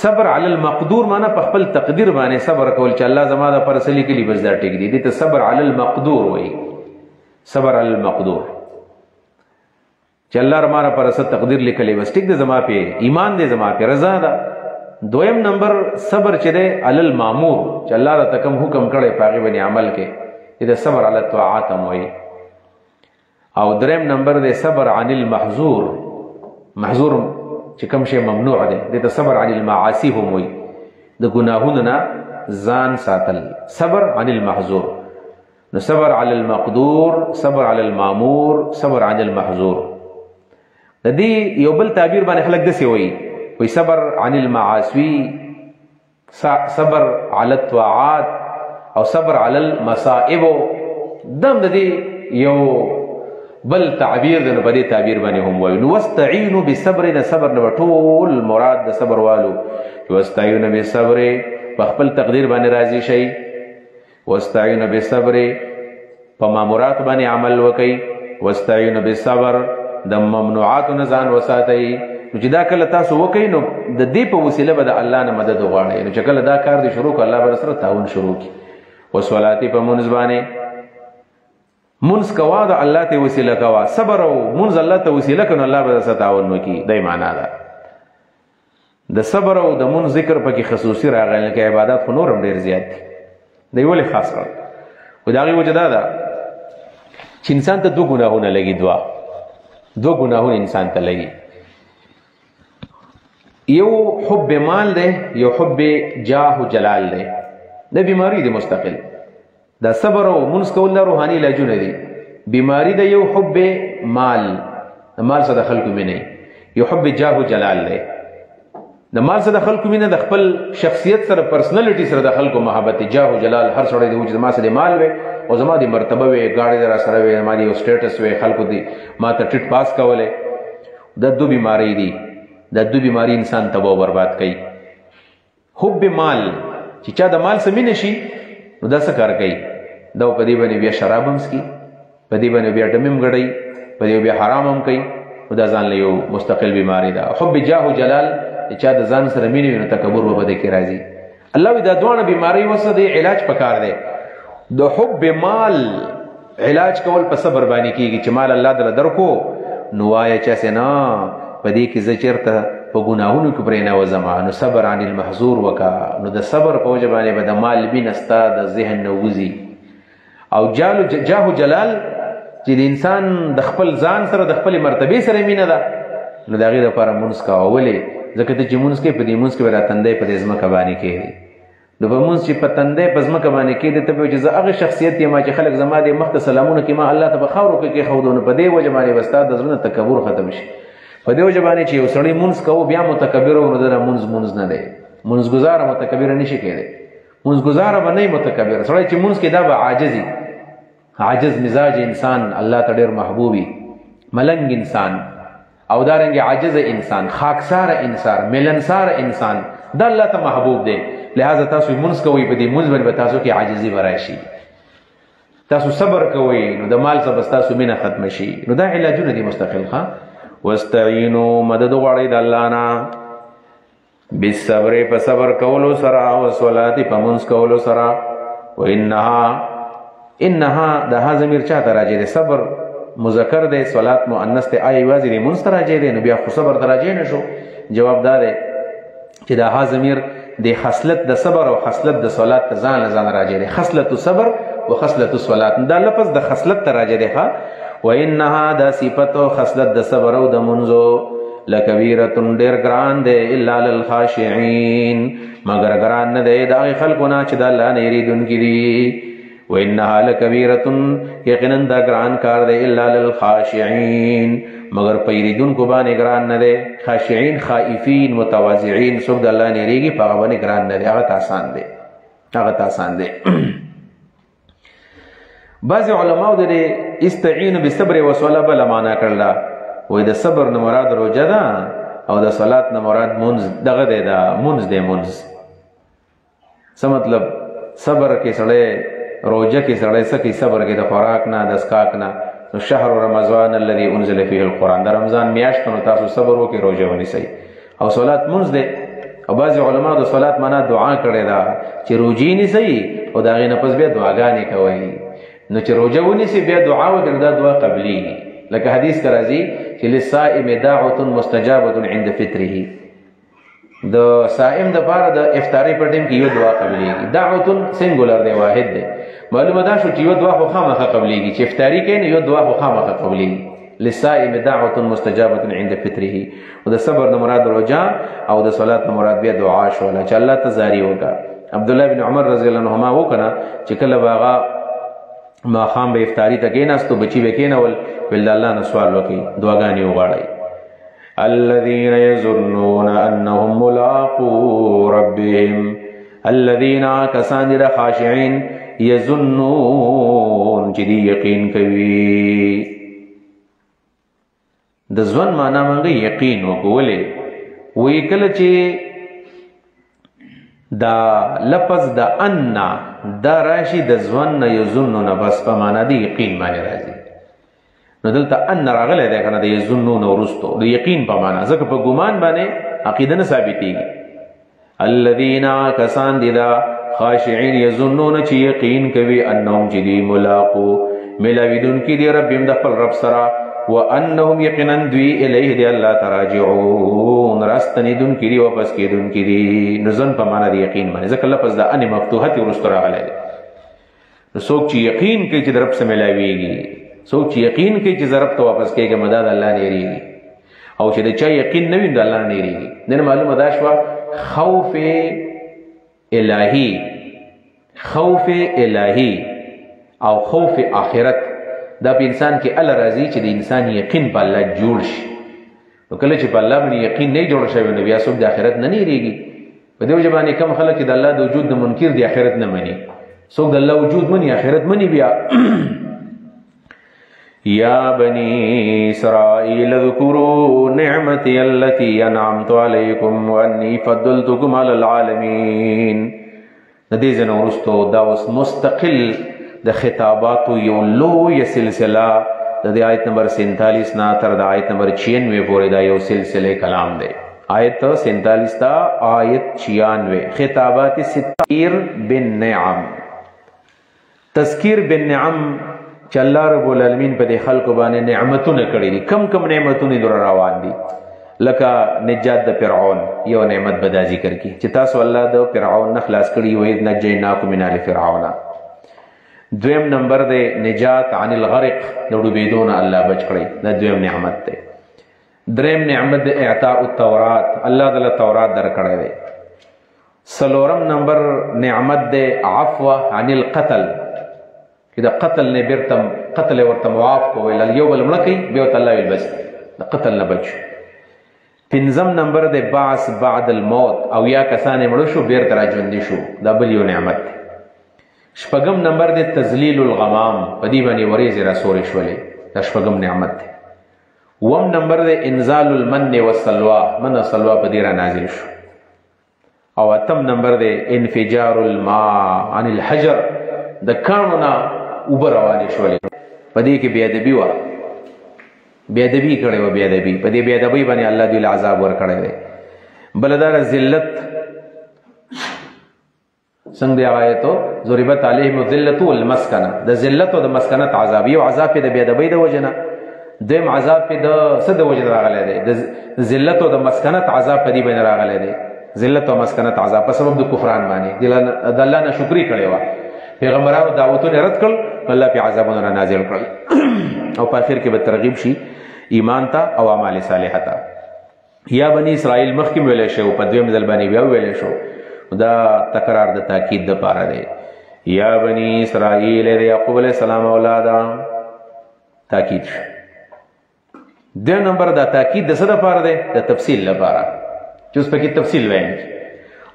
صبر علی المقدور معنی په خپل تقدیر باندې صبر کول چې الله زما د پر سلی کلی بس دا ټیک دی دې ته صبر علی المقدور وی صبر علی المقدور چې الله رماره پر ست تقدیر لیکلی بس ټیک د زما په ایمان دې زما په رضا ده دویم نمبر صبر چې دی علی المامور چې الله د تکم حکم کړي پاغي باندې عمل کې دې صبر علی الطاعات موي او دریم نمبر دې صبر عن المحظور محظور چې کوم شی ممنوع دی دې صبر عن المعاصی هم وي د ګناهونو نه ځان ساتل صبر عن المحظور نو صبر علی المقدور صبر علی المامور صبر عن المحظور د دې یو بل تعبیر باندې خلک دسي وایي صبر عن المعاصي صبر على الطاعات او صبر على المصائب دم د دې یو بل تعبیر د په دې تعبیر باندې هم وایي نو واستعینوا بالصبر نه صبر نه ټول مراد د صبر والو واستعینوا بالصبر په خپل تقدیر باندې راضي شي واستعینوا بالصبر په مامورات باندې عمل وکړي واستعینوا بالصبر د ممنوعات نه ځان وساتئ نو چې دا کله تاسو وکئ نو د دې په وسیله به د الله نه مدد وغواړئ نو چې کله دا کار دی شروع کړه الله به سره تعاون شروع کړي وصلاتي په منځ باندې منځ کوا د الله ته وسیله کوا صبر او منځ الله ته وسیله کړه الله به سره تعاون وکړي دای معنا ده د صبر او د منځ ذکر پکې خصوصي راغلی کې عبادت خو نورم ډیر زیات دي دی ولې خاص کړ خو دا غي وجدا ده چې انسان ته دوه ګناهونه لګي دوه ګناهونه انسان ته لګي یو حب مال ده یو حب جاه و جلال ده ده بیماری ده مستقل دا صبر و منس کول ده روحانی علاجونه دي بیماری ده یو حب مال مال سره خلکو مینه یو حب جاه و جلال ده د مال سره خلکو مینه د خپل شخصیت سره پرسنالټي سره د خلکو محبت جاه و جلال هر سړی د وجود ما سره مال وي او زما د مرتبه وي گاڑی در سره وي ما دی سټیټس وي خلکو دي ما ته ټیټ پاس کوله د دو بیماری دي د دو بیماری انسان تباہ و برباد کوي حب مال چې چا د مال سمینه شي نو دا څه کار کوي دا په دې باندې بیا شراب هم سکي په دې باندې بیا ډمم غړي په دې بیا حرام هم کوي دا ځان له یو مستقل بیماری ده حب جاه و جلال چې چا د ځان سره مینه وي نو تکبر و بده کې راځي الله وی دا دوانه بیماری وسه دی علاج پکار دی. د حب مال علاج کول په صبر باندې کیږي چې مال الله دل درکو نو وای چا سینا په دې کې زچرته په ګناهونو کې پرې نه وزما نو صبر عن المحظور وکا نو د صبر په وجه باندې به د مال بین استا د ذهن نو وزي. او جاه جلال چې د انسان د خپل ځان سره د خپل مرتبه سره مینه ده نو دا غي د لپاره مونږ کا اولې ځکه ته چې مونږ کې په دې مونږ کې وراتندې په دې ځمکه باندې کې نو به مونږ چې په تندې په ځمکه باندې کې ته په چې هغه شخصیت یې ما چې خلک زما د مخ ته سلامونه کې ما الله ته بخاورو کې خودونه په دې وجه باندې وستا د زړه تکبر ختم شي. په دې وجه باندې چې یو سړی مونږ کوو بیا متکبر ورو در مونږ نه دی مونږ گزار متکبر نشي کېدی مونږ گزار به نه متکبر سړی چې مونږ کې دا به عاجزي عاجز مزاج انسان الله ته ډېر محبوبي ملنګ انسان او دارنګ عاجز انسان خاکسار انسان ملنسار انسان دا الله ته محبوب دی. لہذا تاسو مونږ کوي په دې مونږ باندې تاسو کې عاجزي ورایشي تاسو صبر کوئ نو د مال څخه تاسو مینه ختم شي. نو دا علاجونه دي مستقل ښه. واستعینوا مدد غواړئ د الله نه بالصبر په صبر کولو سره او صلات په مونږ کولو سره. و انها د ها ضمیر چاته راځي د صبر مذکر دی صلات مؤنث ته آی واځي د مونږ راځي دی نو بیا خو صبر راځي نه شو. جواب دا دی چې د ها ضمیر د خصلت د صبر او خصلت د صلات ته ځان راځي دی. خصلت صبر او خصلت صلات دا لفظ د خصلت ته راځي دی ښا. و انها دا صفت او خصلت د صبر او د منځو لکبیره ډیر ګران دی الا للخاشعين مگر ګران نه دی د خلکونه چې د الله نه یریدونکي دي. و انها لکبیره یقینا دا ګران کار دی الا للخاشعين مگر پیریدونکو باندې ګران نه دی. خاشعين خائفین متواضعين څوک د الله نه یریږي په هغه باندې ګران نه دی هغه آسان دی. بعض علماء د استعینوا بالصبر والصلاه بل معنا کړل وای د صبر نه مراد روزه ده او د صلات نه مراد منځ دغه دی دا منځ څه مطلب صبر کې سړی روزه کې سړی سکی صبر کې د خوراک نه د اسکاک نه. نو شهر رمضان الذي انزل فيه القرآن د رمضان میاشت نو تاسو صبر وکړئ روزه ونیسئ او صلات منځ دی. او بعض علماء د صلات معنا دعا کړی دا چې روزي نیسئ او د هغې نه پس بیا دعاګانې کوئ. نو چې روزه ونیسئ بیا دعا وکړئ دا دعا قبلېږي لکه حدیث کې راځي چې للصائم دعوة مستجابة عند فطره د صائم د پاره د افطاری په ټیم کې یو دعا قبلېږي. دعوة سنګولر دی واحد دی معلومه ده شو چې یو دعا خو خامخا قبلېږي چې افطاری کوي نو یو دعا خو خامخا قبلېږي. للصائم دعوة مستجابة عند فطره او د صبر نه مراد روزه او د صلات نه مراد بیا دعا شوله چې الله ته زاری وکړه. عبد الله بن عمر رضی الله عنهما وکړه چې کله باغا ما خام به افطاری ته کېناستو بچی به کېنول ول الله نه سوال وکړي دعاګانې وغواړي. الذين يظنون انهم ملاقو ربهم الذين كسان در خاشعين يظنون چې دی یقین کوي. د ځوان معنا مونږ یقین وکولې وی کله چې دا لفظ د ان دا راشي د ځوان نه یظنون بس په معنا دی یقین باندې راځي. نو دلته ان راغلی دی کنه د یظنون ورستو د یقین په معنا ځکه په ګمان باندې عقیده نه ثابتېږي. الذين کسان دي دا خاشعين یظنون چې یقین کوي انهم چې دی ملاقو ملاویدون کې دی ربهم د خپل رب سره وانهم یقینا دوی الیه دی الله تراجعون راستنیدون کې دی واپس کېدون کې دی. نو ځن په معنا دی یقین باندې ځکه لفظ د ان مفتوحه ورستو راغلی دی. نو څوک چې یقین کوي چې د رب سره ملاویږي څوک چې یقین کوي چې رب ته واپس کېږي مدد الله نه یریږي او چې د چا یقین نه وي د الله نه یریږي. نن معلومه دا شوه خوف الهی او خوف آخرت دا په انسان کې ال راځي چې د انسان یقین په الله جوړ شي. نو کله چې په الله باندې یقین نه جوړ شوی نو بیا څوک د آخرت نه یریږي. په دې وجه باندې کم خلک د الله د وجود د منکر د آخرت نه مني څوک د الله وجود مني آخرت مني بیا. یا بنی اسرائیل اذکروا نعمتی التي انعمت علیکم وانی فضلتکم علی العالمین. د دې ځنه وروستو دا اوس مستقل د خطاباتو یو لویه سلسله د آیت نمبر 47 نه تر د آیت نمبر 96 پورې دا یو سلسله کلام دی. آیت 47 تا آیت 96 خطابات ستیر بالنعم. تذکیر بالنعم چې الله رب العالمین په دې خلکو باندې نعمتونه کړي دي. کم کم نعمتونه در روان دي، لکه نجات د فرعون یو نعمت به دا ذکر کی چې تاسو الله د فرعون نه خلاص کړي وي، نجیناکم من آل فرعون. دویم نمبر دی نجات عن الغرق، د ډوبېدو نه الله بچ کړي، دا دویم نعمت دی. دریم نعمت د اعطاء التورات، الله تعالی تورات درکړی دی. څلورم نمبر نعمت دی عفو عن القتل، چې د قتل نه بیرته قتل ورته معاف کو ویل یو بل مړه کوي بیا ورته الله ویل بس د قتل نه بچ. پنځم نمبر دی بعث بعد الموت، او یا کسان مړه شو بیرته راژوندي شو، دا بل یو نعمت دی. شپږم نمبر دی تذلیل الغمام، په دې باندې وریځې راسورې شولې، دا شپږم نعمت دی. اووم نمبر دی انزال المن والسلوى، من او سلوى په دې را نازل شو. او اتم نمبر دی انفجار الماء عن الحجر، د کاڼو نه اوبه روانې شولې، په دې کې بېادبي وه، بېادبي کړې وه، بېادبي په دې بېادبۍ باندې الله دوی له عذاب ورکړی دی. بله دا ذلت، څنګه دی هغه آیتو ضربت علیهم الذلة والمسکنه، د ذلت او د مسکنت عذاب. یو عذاب یې د بېادبۍ د وجې نه، دویم عذاب یې د څه د وجې راغلی دی، د ذلت او د مسکنت عذاب په دې باندې راغلی دی. ذلت او مسکنت عذاب په سبب د کفران باندې د الله ناشکري کړې وه، پیغمبرانو دعوتونه رد کړل، الله پې عذابونه را نازل کړل او په آخر کې به ترغیب شي ایمان ته او اعمال صالحه ته. یا بني اسرائیل مخکې ویلی شو، په دویم ځل باندې بیا ویلی شو، دا تکرار د تاکید دپاره دی. یا بني اسرائیل د یعقوب علیه السلام اولاده، تاکید شو. دویم نمبر دا تاکید د څه دپاره دی؟ د تفصیل لپاره، چې اوس پکې تفصیل وایم.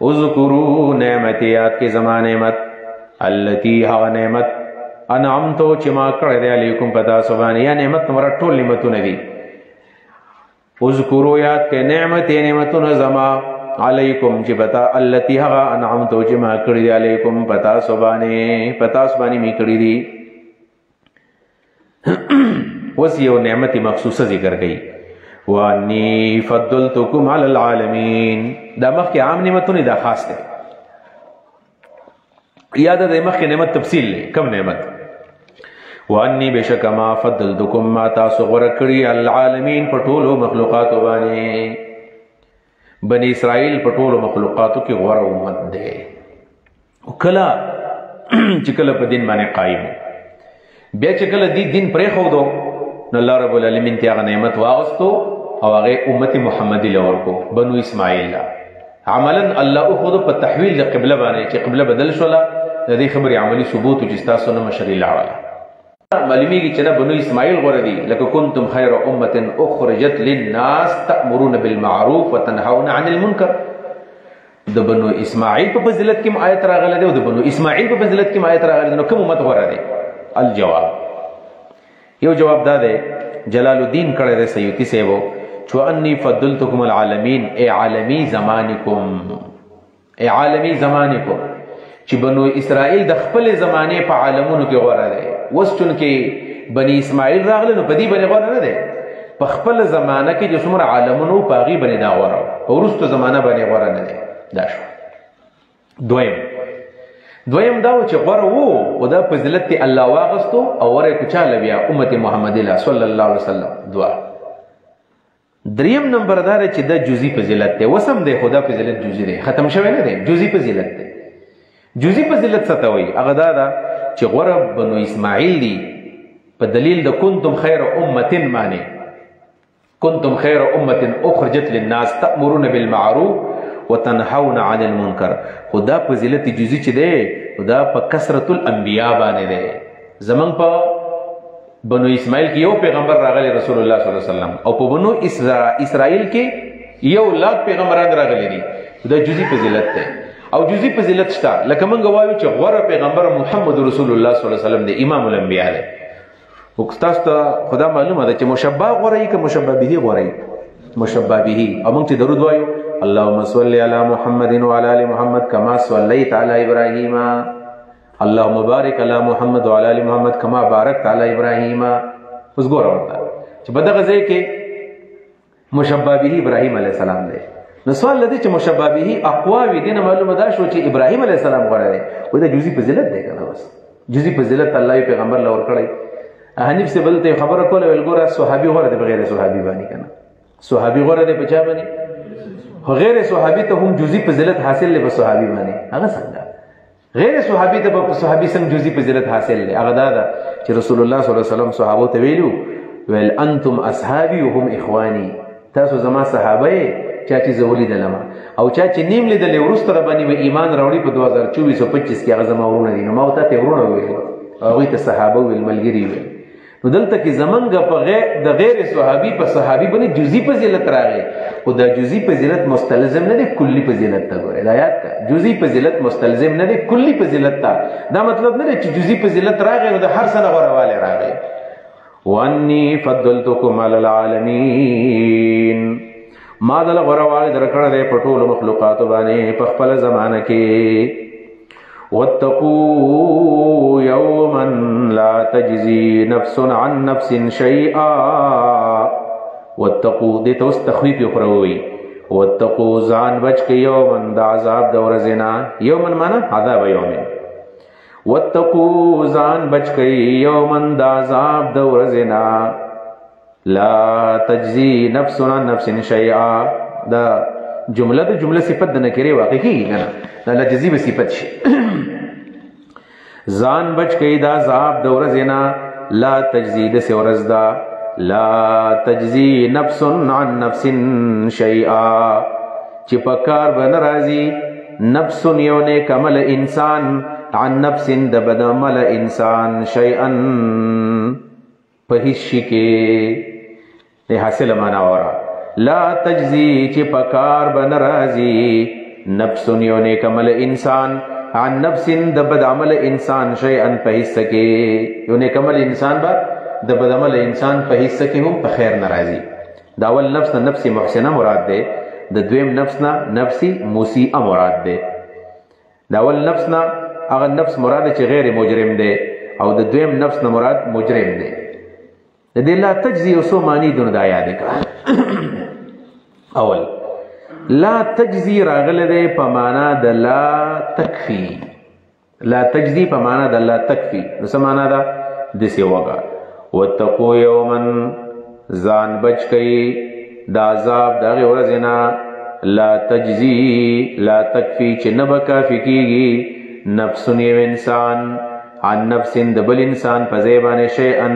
اذکروا نعمت، یاد کې زما نعمت، التي هغه نعمت انعمتو چې ما کړی دی علیکم په تاسو باندې، یا نعمت مراد ټول نعمتونه دي. اذکروا یاد کې نعمتونه زما علیکم چې پتا، التي هغه انعمتو چې ما کړی دی علیکم په تاسو باندې می کړی دي. اوس یو نعمت مخصوصه ذکر کړي، وانی فضلتکم علی العالمین. دا مخکې عام نعمتونه، دا خاص دی. یا د مخکې نعمت تفصیل دی، کم نعمت. وانی بشک ما فضلتکم، ما تاسو غوره کړي العالمین په ټولو مخلوقاتو باندې. بني اسرائیل په ټولو مخلوقاتو کې غوره امت دی. کله چې کله په دین باندې قایم، بیا چې کله دین پرېښودو، نو الله رب العالمین ته هغه نعمت واغستو او هغه امت محمدي له ورکو، بنو اسماعیل له. عملا الله اخذ په تحویل د قبله باندې، چې قبله بدل شوله، د دې خبرې عملی ثبوت چې ستاسو نه مشري لاړله. معلومیږي چې نه بنو اسماعیل غوره دي، لکه کنتم خیر امة اخرجت للناس تأمرون بالمعروف وتنهون عن المنکر. د بنو اسماعیل په فضیلت کې آیت راغلی دی، او د بنو اسماعیل په فضیلت کې آیت راغلی دی، نو کوم امت غوره دی؟ الجواب، یو جواب دا دی جلال الدین کړی دی سیوطي صاحبو، چې انی فضلتکم العالمین، ای عالمی زمانکم، ای عالمی زمانکم، چې بنو اسرائیل د خپل زمانه په عالمونو کې غوره دی. اوس چونکې بني اسماعیل راغله، نو په دې باندې غوره نه دی، په خپل زمانه کې چې څومره عالمونو په هغې باندې دا غوره، په وروستو زمانه باندې غوره نه دی. دا شو. دویم دا و چې غوره وو، خو دا فضیلت ته الله واغستو او ورې کو چاله بیا امت محمدي له صلی الله علیه وسلم. دوه. دریم نمبر دا چې دا جزئی فضیلت دی، وسم دی، خدا فضیلت جزئی دی، ختم شوی نه دی، جزئی فضیلت دی. جزئی فضیلت څه ته وایي؟ هغه دا ده چې غوره بنو اسماعیل دي په دلیل د کنتم خیر امة باندې، کنتم خیر امة اخرجت للناس تأمرون بالمعروف وتنهون عن المنکر. خدا فضیلت جزئی چې دی، خدا په کثرت الانبیاء باندې دی. زمونږ په بنو اسماعیل کې یو پیغمبر راغلی رسول الله صلی الله علیه وسلم، او په بنو اسرائیل کې 1,00,000 پیغمبران راغلي دي. دا جزئی فضیلت دی، او جزئی فضیلت شته. لکه موږ وایو چې غوره پیغمبر محمد رسول الله صلی الله علیه وسلم دی، امام الانبیاء دی. او تاسو ته خدا معلومه ده چې مشبہ غوره ای که مشبہ به غوره ای؟ مشبہ به. او موږ ته درود وایو اللهم صل علی محمد وعلى ال محمد كما صليت على ابراهيم، اللهم بارك على محمد وعلى ال محمد كما باركت على ابراهيم. اوس ګوره ورته چې په دغه ځای کې مشبہ به ابراهیم علیه السلام دی، نو سوال لدی چې مشبه به اقوا وي دینه معلومه ده شو چې ابراهیم علیه السلام غوړه دی وای دا جزئی فضیلت دی کنه بس جزئی فضیلت الله پیغمبر لور کړی حنیف سے بلته خبره کوله ول ګوره صحابي غوړه دی بغیر صحابي باندې کنه صحابي غوړه دی په چا باندې غیر صحابي ته هم جزئی فضیلت حاصل لې په صحابي باندې هغه څنګه غیر صحابي ته په صحابي سم جزئی فضیلت حاصل لې هغه دا چې رسول الله صلی الله علیه وسلم صحابه ته ویلو ول انتم اصحابي وهم اخواني تاسو زما صحابه چا چې زولي دلما او چا چې نیم لیدل ورسته باندې و ایمان راوړي په 2024 او 25 کې هغه زما ورونه دي نو ما ته ورونه ویل هغه ته صحابه ویل ملګری ویل نو دلته کې زمنګ په غیر د غیر صحابي په صحابي باندې جزئی فضیلت راغی او دا جزئی فضیلت مستلزم نه دی کلی فضیلت ته ګوره هدایت ته جزئی فضیلت مستلزم نه دی کلی فضیلت ته دا مطلب نه دی چې جزئی فضیلت راغی نو د هر سنه غوړواله راغی وانی فضلتکم علی العالمین ما دل غوړواله درکړه دې په ټولو مخلوقات باندې په خپل زمانہ کې واتقوا یوما لا تجزی نفس عن نفس شیئا واتقوا دې توس تخویف پروي واتقوا ځان بچ کې یوما د عذاب د ورځې یوما معنا عذاب یوم واتقوا ځان بچ کې یوما د عذاب د ورځې لا تجزی نفس عن نفس شیئا دا جمله صفت د نکره واقع کیږي کنه دا لا جزئی به صفت شي ځان بچ کئ دا عذاب د ورځې لا تجزی د سورز دا لا تجزی نفس عن نفس شیئا چې پکار بن راضی نفس یو نیک عمل انسان عن نفس د بد عمل انسان شیئا په هیڅ شي کې حاصل معنا اورا لا تجزی چې پکار بن راضی نفس یو نیک عمل انسان عن نفس د بد عمل انسان شیئا په حصہ کې یو نیک عمل انسان با د بد عمل انسان په حصہ کې هم په خیر ناراضي دا اول نفس نفس محسنه مراد ده د دویم نفس نه نفسي مسیئه مراد ده دا اول نفس نه هغه نفس مراد چې غیر مجرم ده او د دویم نفس نه مراد مجرم ده د دې لا تجزی او سو معنی دونه دا یاد کړه اول لا تجزی راغله ده په معنا د لا تکفی لا تجزی په معنا د لا تکفی نو څه معنا ده د سی وګه وتقوا یوما ځان بچ کئ د عذاب دغه ورځې لا تجزی لا تکفی چې نه به کافی کیږي نفس یو انسان عن نفس د بل انسان په ځای باندې شیئا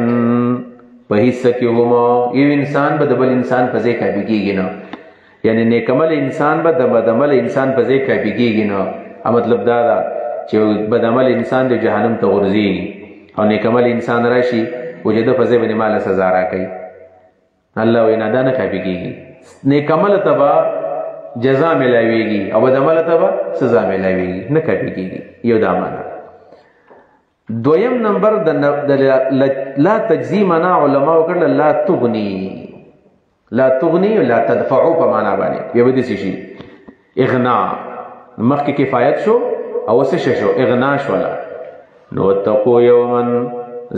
په حصہ کې هم یو انسان به د بل انسان په ځای کافي کیږي نه یعنی نیک عمل انسان به د بد عمل انسان په ځای کافي کیږي نه مطلب دا ده چې بد عمل انسان د جهنم ته ورځي او نیک عمل انسان راشي وجده په ځای باندې مال سزا راکړي الله وینا دا نه کافي کیږي نیک عمل تبا جزا ملایويږي او بد عمل تبا سزا ملایويږي نه کافي کیږي یو دا معنا دویم نمبر د لا تجزی معنا علماء وکړل لا تغنی لا تدفعو په معنا باندې یو دې شي اغنا مخکې کفایت شو او څه شو اغنا شو نو تقو یوما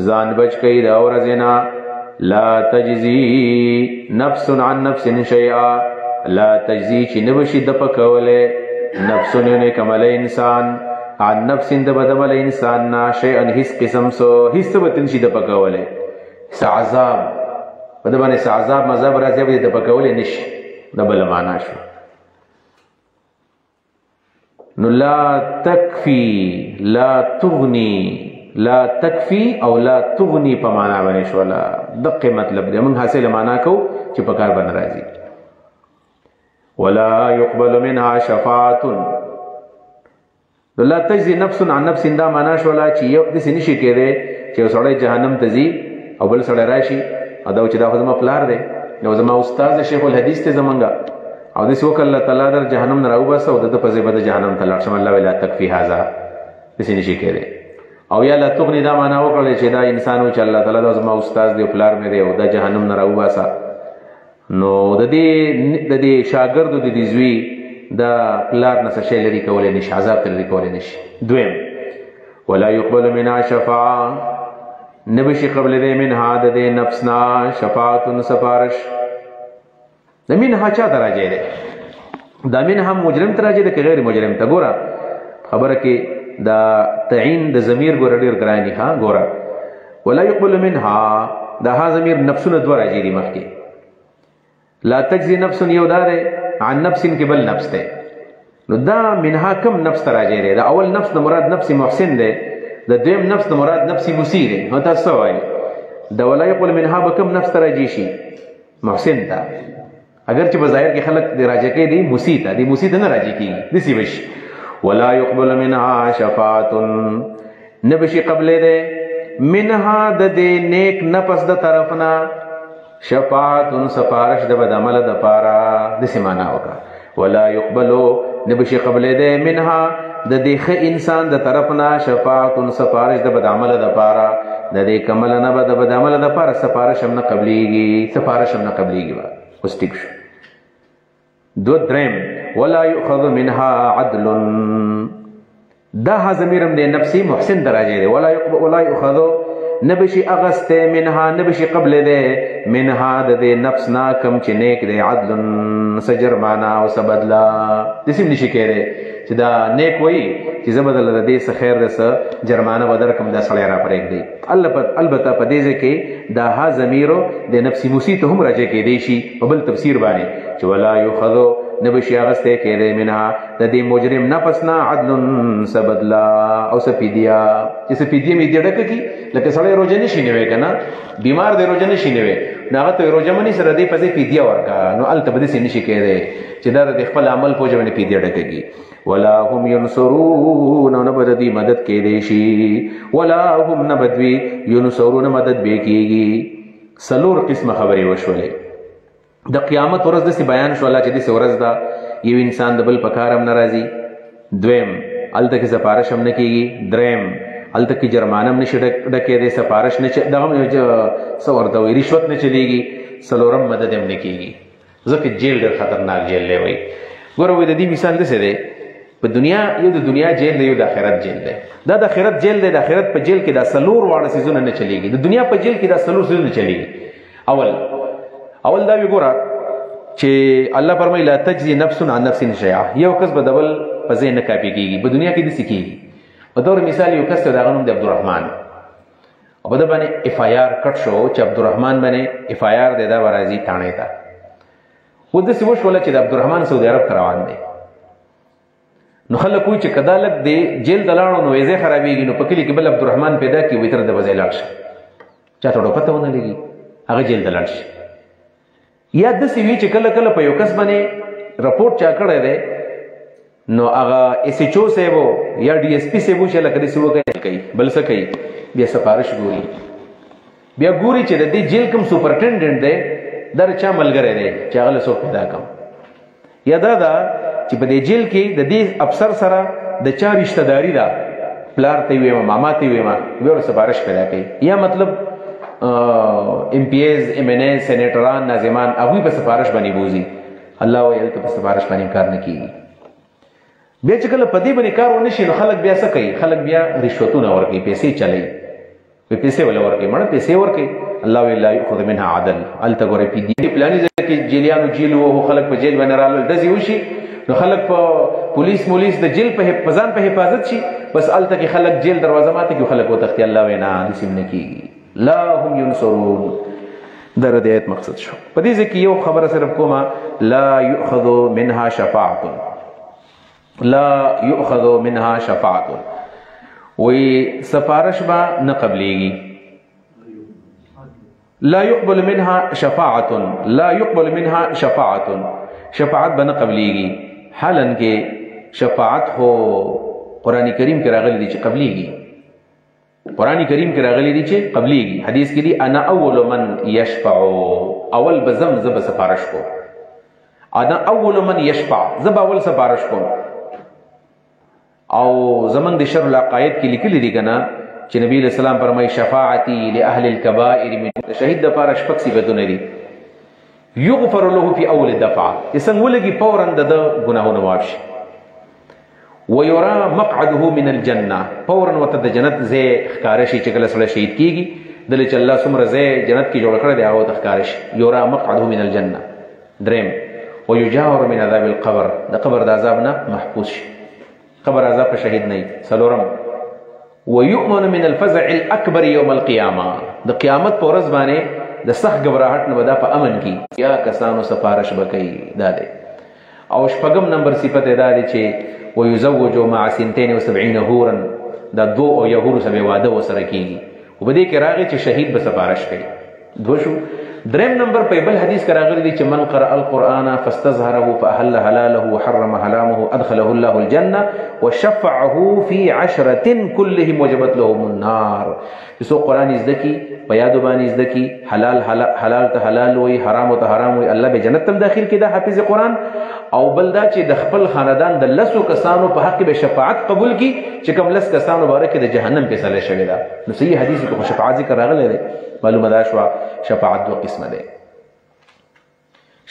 ځان بچ کئ دا ورځینا لا تجزی نفس عن نفس شیئا لا تجزی چې نبشي د پکوله نفس نه کمل انسان عن نفس د بدمل انسان نا شیئا هیڅ قسم سو هیڅ بتن شي د پکوله عذاب په دې باندې عذاب مذهب راځي د پکوله نشي د بل معنا شو نو لا تکفی لا تغنی لا تکفی او لا تغنی په معنا باندې شو لا دغه مطلب دی موږ حاصل معنا کو چې په کار باندې راځي ولا يقبل منها شفاعه لا تجزي نفس عن نفس دا معنا شو لا چې یو د سنشي کېده چې سړی جهنم ته ځي او بل سړی راشي او دا چې دا خدمه پلار دی نو زما استاد شیخ الحدیث ته زمونږه او د سوک الله تعالی در جهنم نه راوباسه او د په ځای بده جهنم ته لاړ شم الله ولا تکفی هذا د سنشي کېده او یا لا تغنی دا معنا وکړل چې دا انسان او چې الله تعالی دا زما استاد دی پلار مې دی او دا جهنم نه راوباسه نو د دې شاګرد د دې زوی دا پلار نه څه لري کولای نشي عذاب تل لري کولای نشي دویم ولا يقبل منها شفاعه نبشي قبل دې من هاد دې نفسنا شفاعت سفارش زمين ها چا درجه ده دا منها مجرم ته راځي د غیر مجرم ته. ګوره خبره کې دا تعین د ضمیر ګوره ډېر ګران دي. ها ګوره ولا يقبل منها دا ها ضمیر نفسونه دوه راځي دي مخکې. لا تجزي نفس یو دا دی عن نفس کې بل نفس دی. نو دا منها کم نفس ته راځي دی. دا اول نفس د مراد نفس محسن دی، د دویم نفس د مراد نفس مسیء دی. نو تاسو وایي دا ولا يقبل منها به کم نفس ته راځي شي؟ محسن ته. اگر چې بظاهر کې خلک د راځي کې دي مسیء ته، د مسیء ته نه راځي کېږي دسی وشي. ولا يقبل منها شفاعت نبشي قبل ده منها د دې نیک نفس د طرفنا شفاعت سفارش د بد عمل د پارا د سیمانا وکړه. ولا يقبل نبشي قبل ده منها د دې ښه انسان د طرفنا شفاعت سفارش د بد عمل د پارا د دې کمل نه بد عمل د پارا سفارش هم نه قبليږي، سفارش هم نه قبليږي. اوس ټیک شو. دو درم ولا يؤخذ منها عدل دا ضمیر د نفسي محسن درجه دی. ولا يؤخذ نبشي اغسته منها نبشي قبل ده منها د نفس نا کم چې نیک دی عدل سجرمانا او سبدلا دسم نشي کېره چې دا نیک وای چې زبدل د دې څخه خیر رس جرمانه بدر کم دا سړی را پرېږ دی. البته په دې کې دا ها ضمیرو د نفسي مسیء ته هم راځي کې دی شي په بل تفسیر باندې چې ولا يؤخذ نبشي اغسته کېده منها د دې مجرم نفس نا عدل سبدلا او سفیدیا چې سفیدیا می دې ډکه کی لکه سړی روزه نشي نیوي کنه بیمار دی روزه نشي نیوي ناغه ته روزه منی سره دې پځې فدیه ورکا نو الته بده سي نشي کېده چې دا د خپل عمل په ځوانه فدیه ډکه کی. ولا هم ينصرون نبدي مدد کېدې شي ولا هم نبدوي ينصرون مدد به کېږي. سلور قسم خبري وشولې د قیامت ورځ د سی بیان شو الله چې د سی ورځ دا یو انسان د بل پکارم ناراضي. دویم الته کې سفارش هم نه کیږي. دریم الته کې جرمانم نشي ډکې د سفارش نه دغه څورته وي رشوت نه چلیږي. سلورم مدد هم نه کیږي ځکه جیل ډېر خطرناک جیل دی. وای ګوره د دې مثال څه دی په دنیا یو د دنیا جیل دی یو د آخرت جیل دی. دا د آخرت جیل دی. د آخرت په جیل کې دا سلور واړه سيزونه نه چلیږي. د دنیا په جیل کې دا سلور سيزونه چلیږي. اول دا وی ګوره چې الله فرمایي لا تجزي نفس عن نفس شيئا. یو کس به دبل په ځای نه کاپي کیږي. په دنیا کې د سکیږي. په دور مثال یو کس دا غنوم د عبدالرحمن او په باندې اف آی آر کټ شو چې عبدالرحمن باندې اف آی آر د دا ورازي ثانه تا و د سیمو شول چې د عبدالرحمن سعودي عرب روان دي. نو خلک کوی چې کدالت دی جیل دلاړو نو ویزه خرابېږي نو په کلی کې بل عبدالرحمن پیدا کی وتر د بځای لاړ شي چا ته پته ونه لګي هغه جیل دلاړ شي. یا د سی وی چې کله کله په یو کس باندې رپورټ چا کړی دی نو هغه ایس ایچ او سیبو یا ډي ایس پی سیبو چې لکه دې سیبو کوي بل څه کوي بیا سفارش ګوري بیا ګوري چې د دې جیل کوم سپرټنډنټ دی در چا ملګری دی چې هغه له څوک پیدا کم. یا دا چې په دې جیل کې د دې افسر سره د چا رشتہ داری ده پلار ته ویما ماما ته ویما بیا سفارش پیدا کوي. یا مطلب ام پی ایز ام ان ای سینیټران ناظمان هغه په سفارش باندې بوزي. الله ویل ته په سفارش باندې کار نه کیږي. بیا چې کله پدی باندې کار ونه شي نو خلک بیا څه کوي؟ خلک بیا رشوتونه ورکوي پیسې چلای په پیسې ولا ورکوي مړ پیسې ورکوي. الله ویل یاخذ منها عدل التغری پی دی پلانې ځکه جیلیانو جیل وو خلک په جیل باندې رال دزي وشي نو خلک په پولیس د جیل په حفاظت په حفاظت شي بس الته کې خلک جیل دروازه ماته کې خلک وتختی. الله وینا نسیم نه کیږي لا هم ينصرون. در دې آیت مقصد شو. په دې ځکه یو خبره صرف کومه لا يؤخذ منها شفاعه لا يؤخذ منها شفاعه وی سفارش با نه قبليږي. لا يقبل منها شفاعه لا يقبل منها شفاعه شفاعت به نه قبليږي. حالن کې شفاعت هو قران کریم کې راغلي دي چې قبليږي. قرآن کریم کې راغلي دي چې قبليږي. حدیث کې دي انا اول من يشفع اول بزم زب سفارش کو انا اول من يشفع زب اول سفارش کو. او زمن د شر العقائد کې لیکلي دي کنه چې نبی له سلام فرمایي شفاعتي لاهل الكبائر من شهید د پاره شپږ صفاتونه دي. يغفر له في اول الدفعه څنګه ولګي فورا د ګناهونو معاف شي. ويرى مقعده من الجنه فورا وته د جنت زه ښکار شي چې کله سره شهید کیږي دله چې الله سمره زه جنت کې جوړ کړی دی هغه ښکار شي. يرى مقعده من الجنه. دریم ويجاور من عذاب القبر، د قبر د عذاب نه محفوظ شي، قبر عذاب په شهید نه. څلورم ويؤمن من الفزع الاكبر يوم القيامه، د قیامت په ورځ باندې د سخت غبرهټ نه ودا په امن کی یا کسانو سفارش وکړي. دا دی. او شپږم نمبر صفت دا دی چې ويزوج مع 72 هورا، دا 2 یهور سره واده وسره کیږي. وبدې کې راغی چې شهید به سفارش کوي. دو شو. دریم نمبر په بل حدیث کې راغلی دی چې من قرأ القرآن فاستظهره فأحل حلاله وحرم حرامه أدخله الله الجنة وشفعه في 10 كلهم وجبت لهم النار. یسو قرآن ازدکی په یادو باندې ازدکی، حلال ته حلال وي، حرام ته حرام وي، الله به جنت تم داخل کړي دا حافظ قرآن. او بل دا چې د خپل خاندان د 10 کسانو په حق به شفاعت قبول کی چې کوم 10 کسانو باره کې د جهنم فیصله شوی دا. نو صحیح حدیث کې شفاعت ذکر راغلی دی. معلومه دا شوه شفاعت 2 قسمه دی.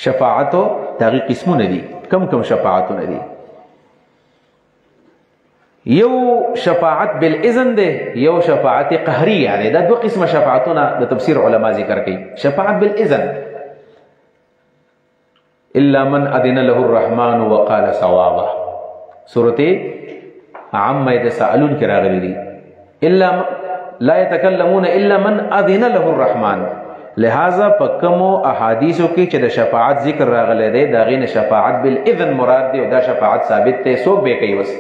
شفاعتو داغي قسمونه دي. کم شفاعتونه دي؟ یو شفاعت بالاذن دی، یو شفاعت قهریه دی. دا 2 قسمه شفاعتونه د تفسیر علما ذکر کوي. شفاعت بالاذن الا من اذن له الرحمن وقال صوابا، سورته عما يتساءلون کې راغلي دي. الا لا يتكلمون الا من اذن له الرحمن. لہذا پکمو احادیثو کې چې د شفاعت ذکر راغلی دی دا غینه شفاعت بالاذن مراد دی او دا شفاعت ثابت ته څوک به کوي. وس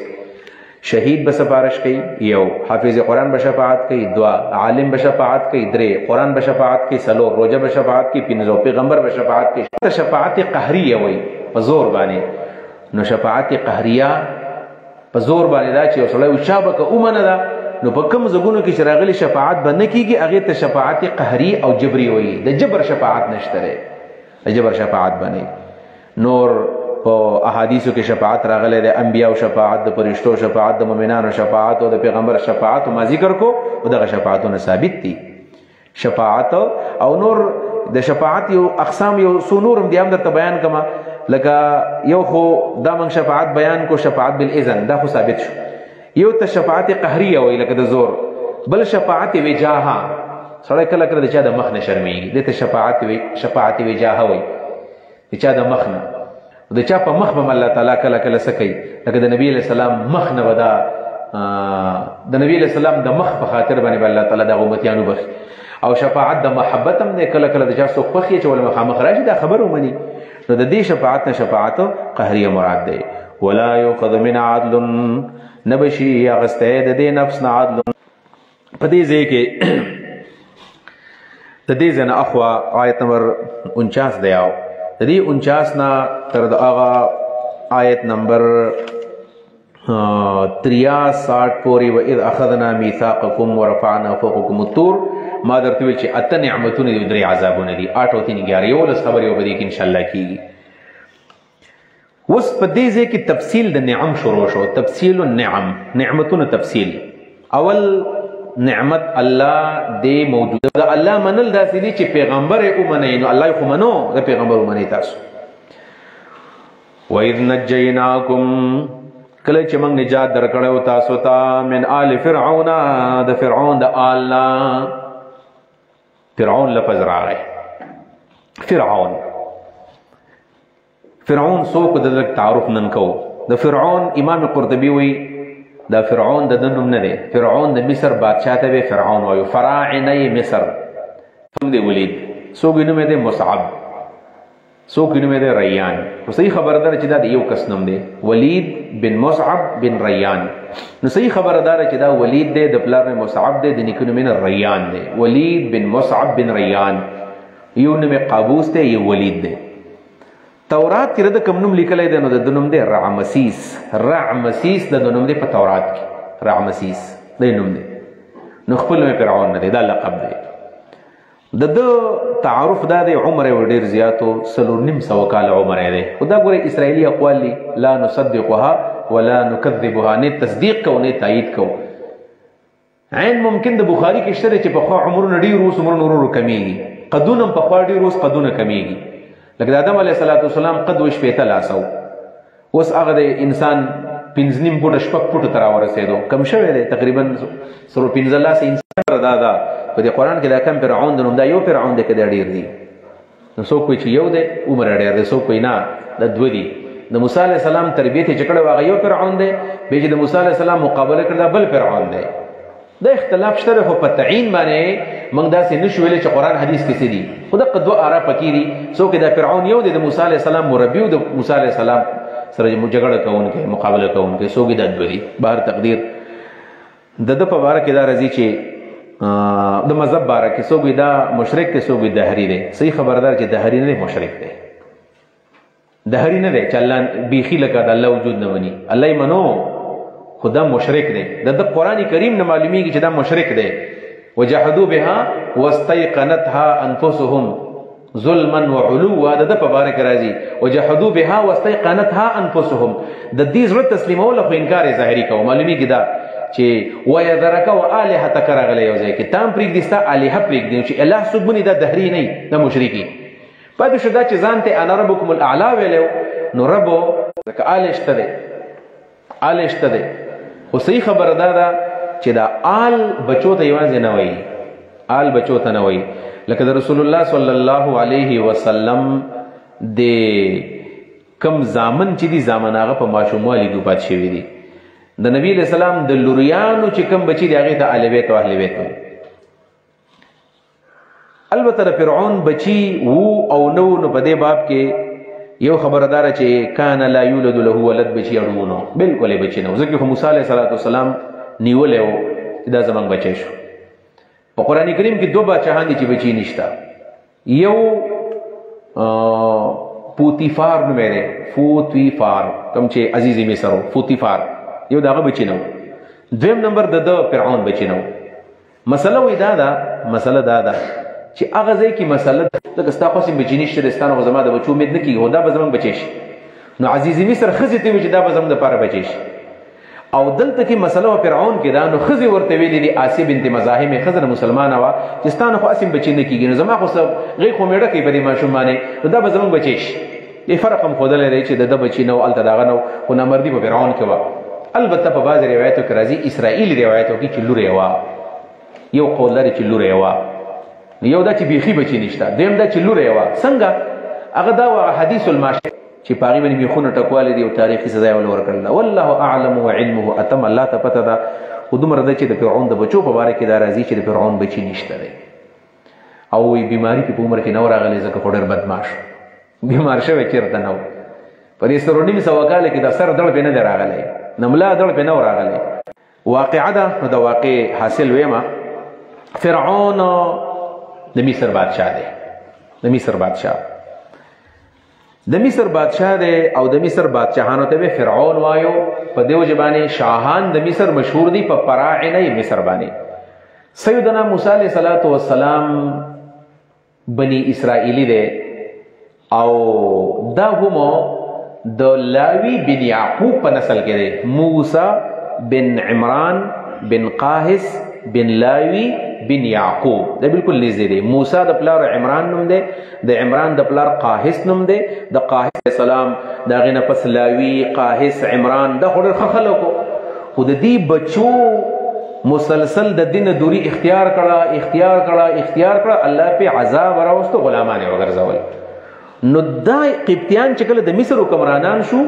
شهید به سفارش کوي، یو حافظ قرآن به شفاعت کوي، 2 عالم به شفاعت کوي، 3 قرآن به شفاعت کوي، 4 روزه به شفاعت کوي، 5 پیغمبر به شفاعت کوي. شفاعت قهریه وای په زور باندې. نو شفاعت قهریه په زور باندې دا چې وسړی وشابه اومنه دا، نو په کوم زګونو کې شراغلی شفاعت به نه کیږي، هغه ته شفاعت قهری او جبری وایي. د جبر شفاعت نشته، د جبر شفاعت باندې. نور په احادیثو کې شفاعت راغلی د انبیاء او شفاعت، د فرشتو شفاعت، د مؤمنانو شفاعت او د پیغمبر شفاعت ما ذکر کو او دغه شفاعتونه ثابت دي. شفاعت او نور د شفاعت یو اقسام یو سو نورم دي هم درته بیان کما. لکه یو خو دا من شفاعت بیان کو شفاعت بالاذن، دا خو ثابت شو. یو ته شفاعت قهریه وای لکه د زور، بل شفاعت وجاهه. سره کله کله د چا د مخ نه شرمېږي، دته شفاعت وجاهه وای، د چا د مخ نه، د چا په مخ به الله تعالی کله کله سکی. لکه د نبی علیہ السلام مخ نه ودا، د نبی علیہ السلام د مخ په خاطر باندې الله تعالی د امتیانو بخ. او شفاعت د محبت هم نه، کله کله د چا څوک خوخي چې ول مخامخ راشي دا خبر ومني. نو د دې شفاعت نه شفاعت قهریه مراد ده. ولا يؤخذ من عدل، نبشی اغسته د دې نفس نه عدل. په دې ځای کې د دې ځنه اخوا آیت نمبر 49 دی. او د دې 49 نه تر د هغه آیت نمبر 63 پورې و اذ اخذنا میثاقکم ورفعنا فوقکم الطور، ما درته ویل چې اته نعمتونه دي، 3 عذابونه دي، 8 او 3 11 یو لس خبرې وبدي کې ان شاء الله کیږي. اوس په دې ځای کې تفصیل د نعم شروع شو. تفصیل النعم، نعمتونه تفصیل. اول نعمت الله دې موجوده ده. الله منل داسې دي چې پیغمبر یې ومني، نو الله یې خو منو، د پیغمبر ومني تاسو. وَإِذْ نَجَّيْنَاكُمْ، کله چې موږ نجات درکړو تاسو ته، من آل فرعون، د فرعون د آل نه. فرعون لفظ راغی. فرعون څوک د تعارف نن کو. د فرعون امام قرطبي وی دا فرعون د نوم نه دی. فرعون د مصر بادشاہ ته به فرعون وایو، فراعنه مصر. ثم دی ولید، څوک نوم دی مصعب، څوک نوم دی ریان. خو صحیح خبردار چې دا یو کس نوم دی، ولید بن مصعب بن ریان. نو صحیح خبردار چې دا ولید دی، د پلار مصعب دی، د نیکه نوم ریان دی. ولید بن مصعب بن ریان. یو نوم قابوس دی، یو ولید دی. تورات کې د کوم نوم لیکلی دی؟ نو د نوم دی رعمسیس. رعمسیس د نوم دی په تورات کې، رعمسیس د نوم دی. نو خپل نوم فرعون نه دی، دا لقب دی. د تعارف دا دی عمر یې ډېر زیاتو، 4.5 کال عمر یې دی. خو دا ګورئ اسرائیلي اقوال دي، لا نصدقها ولا نکذبها، نه تصدیق کو نه تایید کو. عین ممکن د بخاری کې شته چې په خوا عمرونه ډېر اوس عمرونه ورو کمیږي، قدونه په خوا ډېر اوس قدونه کمیږي. لکه د آدم علیه السلام قد و شپېته لاسو، اوس هغه د انسان 5.5 فوټه 6 فوټه ته راورسېدو، کم شوی دی تقریبا 15 لاس انسان. دا په دې قرآن کې دا کم فرعون د نوم، دا یو فرعون دی که دا ډېر دي؟ نو څوک وایي چې یو دی عمر ډېر دی، څوک وایي نه د دوه دي د موسی علیه السلام تربیت یې چې کړی هغه یو فرعون دی بیا چې د موسی علیه السلام مقابله کړله بل فرعون دی دا اختلاف شته خو په تعین باندې موږ داسې نشو ویلی چې قرآن حدیث کې څه دي خو دغه دوه آرا پکې دي څوک د فرعون یو دی د موسی علیه السلام مربي او د موسی علیه السلام سره جګړه کوونکی مقابله کوونکی څوک دا دوه دي بهر تقدیر د ده په باره کې دا راځي چې د مذهب باره کې څوک دا مشرک دی څوک دهري دی صحیح خبردار چې دهري نه دی مشرک دی دهري نه دی چې الله بیخي لکه د الله وجود نه مني الله یې منو خدا مشرک دی د قرآن کریم نه معلومیږي چې دا مشرک دی وجحدوا بها واستيقنتها انفسهم ظلما وعلوا د په باره کې راځي وجحدوا بها واستيقنتها انفسهم د دې زړه تسلیمول خو انکار ظاهري کوي معلومیږي دا چې ويذرك والهتك راغلی یو ځای کې تام پرېږدي ستا الهه پرېږدي چې الله سبحانه دا دهري نه د مشرکی پاتې شو دا چې ځان ته انا ربکم الاعلى ویلو نو ربو ځکه آل شته دی آل شته دی خو صحیح خبره دا ده چې دا آل بچو ته یوازې نه وایي آل بچو ته نه وایي لکه د رسول الله صلی الله علیه وسلم د کم زامن چې دي زامن هغه په ماشوموالي کې وفات شوي دي د نبی علیہ السلام د لوریانو چې کم بچي دي هغې ته اهل بیت او اهل بیت وایي البته د فرعون بچي وو او نو نو په دې باب کې یو خبردار چې کان لا یولد له ولد بچی اړونو بالکل بچی نه ځکه موسی علیه السلام نیولې و دا زمنګ بچی شو په قران کریم کې دوه بچیان دي چې بچی نشتا یو پوتیفار نوم یې فوتیفار کوم چې عزیز مصر فوتیفار یو داغه بچی نه دویم نمبر د فرعون بچی نه مسله وې مسله دا ده چې هغه ځای کې مسله لکه ستا خو سیم بچی نشته دستانه خو زما د بچو امید نه کېږي خو دا به زموږ بچی شي نو عزیز مصر ښځې ته وي چې دا به زموږ دپاره بچی شي او دلته کې مسله و فرعون کې دا نو ښځې ورته ویلې دي آسیه بنت مزاحم یې ښځه مسلمانه وه چې ستا نه خو اسیم بچی نه کېږي نو زما خو غېږ خو مېړه کوي په دې ماشوم باندې نو دا به زموږ بچی شي دې فرق هم ښودلی دی چې د ده بچي نه و هلته د هغه نه خو نامردي په فرعون کې وه البته په بعضې روایتو کې راځي اسرائیلي روایتو کې چې لور یې وه یو قول لري چې لور یې وه یو دا چې بیخي بچی نشته دویم دا چې لور یې وه څنګه هغه دا وه حدیث الماشي چې په هغې باندې میخونه ټکوالی دي او تاریخي سزا یې ول ورکړله والله اعلم وعلمه اتم الله ته پته ده خو دومره ده چې د فرعون د بچو په باره کې دا راځي چې د فرعون بچي نشته دی او وایي بیماري پې په عمر کې نه و راغلی ځکه خو ډېر بدماش بیمار شوی چېرته نه و په دې 9.5 سوه کاله کې د سر دړ پې نه دی راغلی د ملا دړ پې نه و راغلی واقعه ده نو د واقع حاصل ویمه فرعون د مصر بادشاه دی د مصر بادشاه د مصر بادشاه دی او د مصر بادشاهانو ته به فرعون وایو په دې وجه باندې شاهان د مصر مشهور دي په فراعنه مصر باندې سیدنا موسی علیه السلام بنی اسرائیلی دی او دا هم د لاوی بن یعقوب په نسل کې دی موسی بن عمران بن قاهس بن لاوی بن یعقوب دا بالکل نږدې دی موسی د پلار عمران نوم دی د عمران د پلار قاهس نوم دی د قاهس السلام د هغې نه پس لاوي قاهس عمران دا خو ډېر ښه خلکو خو د دې بچو مسلسل د دین دوری اختیار کړه الله پې عذاب راوستو غلامان یې وګرځول نو دا قبطیان چې کله د مصر حکمرانان شو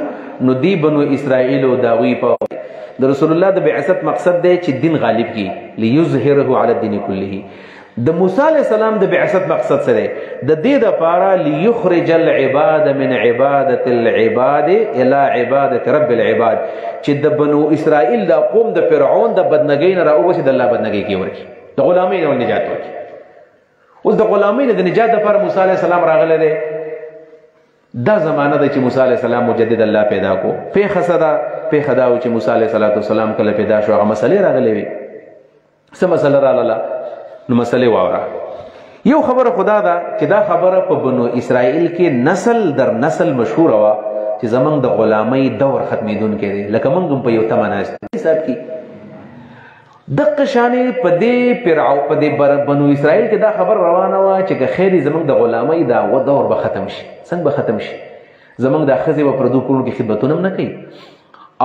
نو دی بنو اسرائیل او د هغوی په د رسول الله د بعثت مقصد دی چې دین غالب کی لیظهره علی الدین کله د موسی علیه السلام د بعثت مقصد څه دی د دې دپاره لیخرج العباد من عبادة العباد الى عبادة رب العباد چې د بنو اسرائیل د قوم د فرعون د بدنګۍ نه راوباسي د الله بدنګۍ کې ورکړي د غلامۍ نه نجات ورکړي اوس د غلامۍ نه د نجات دپاره موسی علیه السلام راغلی دی دا زمانه ده چې موسی علیه السلام مجدد الله پیدا کو پیښه څه ده پیښه دا و چې موسی علیه السلام کله پیدا شو هغه مسلې راغلې وې څه مسله راغله نو مسلې واوره یو خبره خدا ده چې دا خبره په بنو اسرائیل کې نسل در نسل مشهوره وه چې زمونږ د غلامۍ دور ختمېدونکی دی لکه موږ هم په یو تمه ناست حساب کې دقه شانې په دې بنو اسرائیل کې دا خبر روانه وه چې که خیر زمونږ د غلامۍ دا دور به ختم شي څنګه به ختم شي زمونږ دا ښځې به پردو کورونو کې خدمتونه هم نه کوي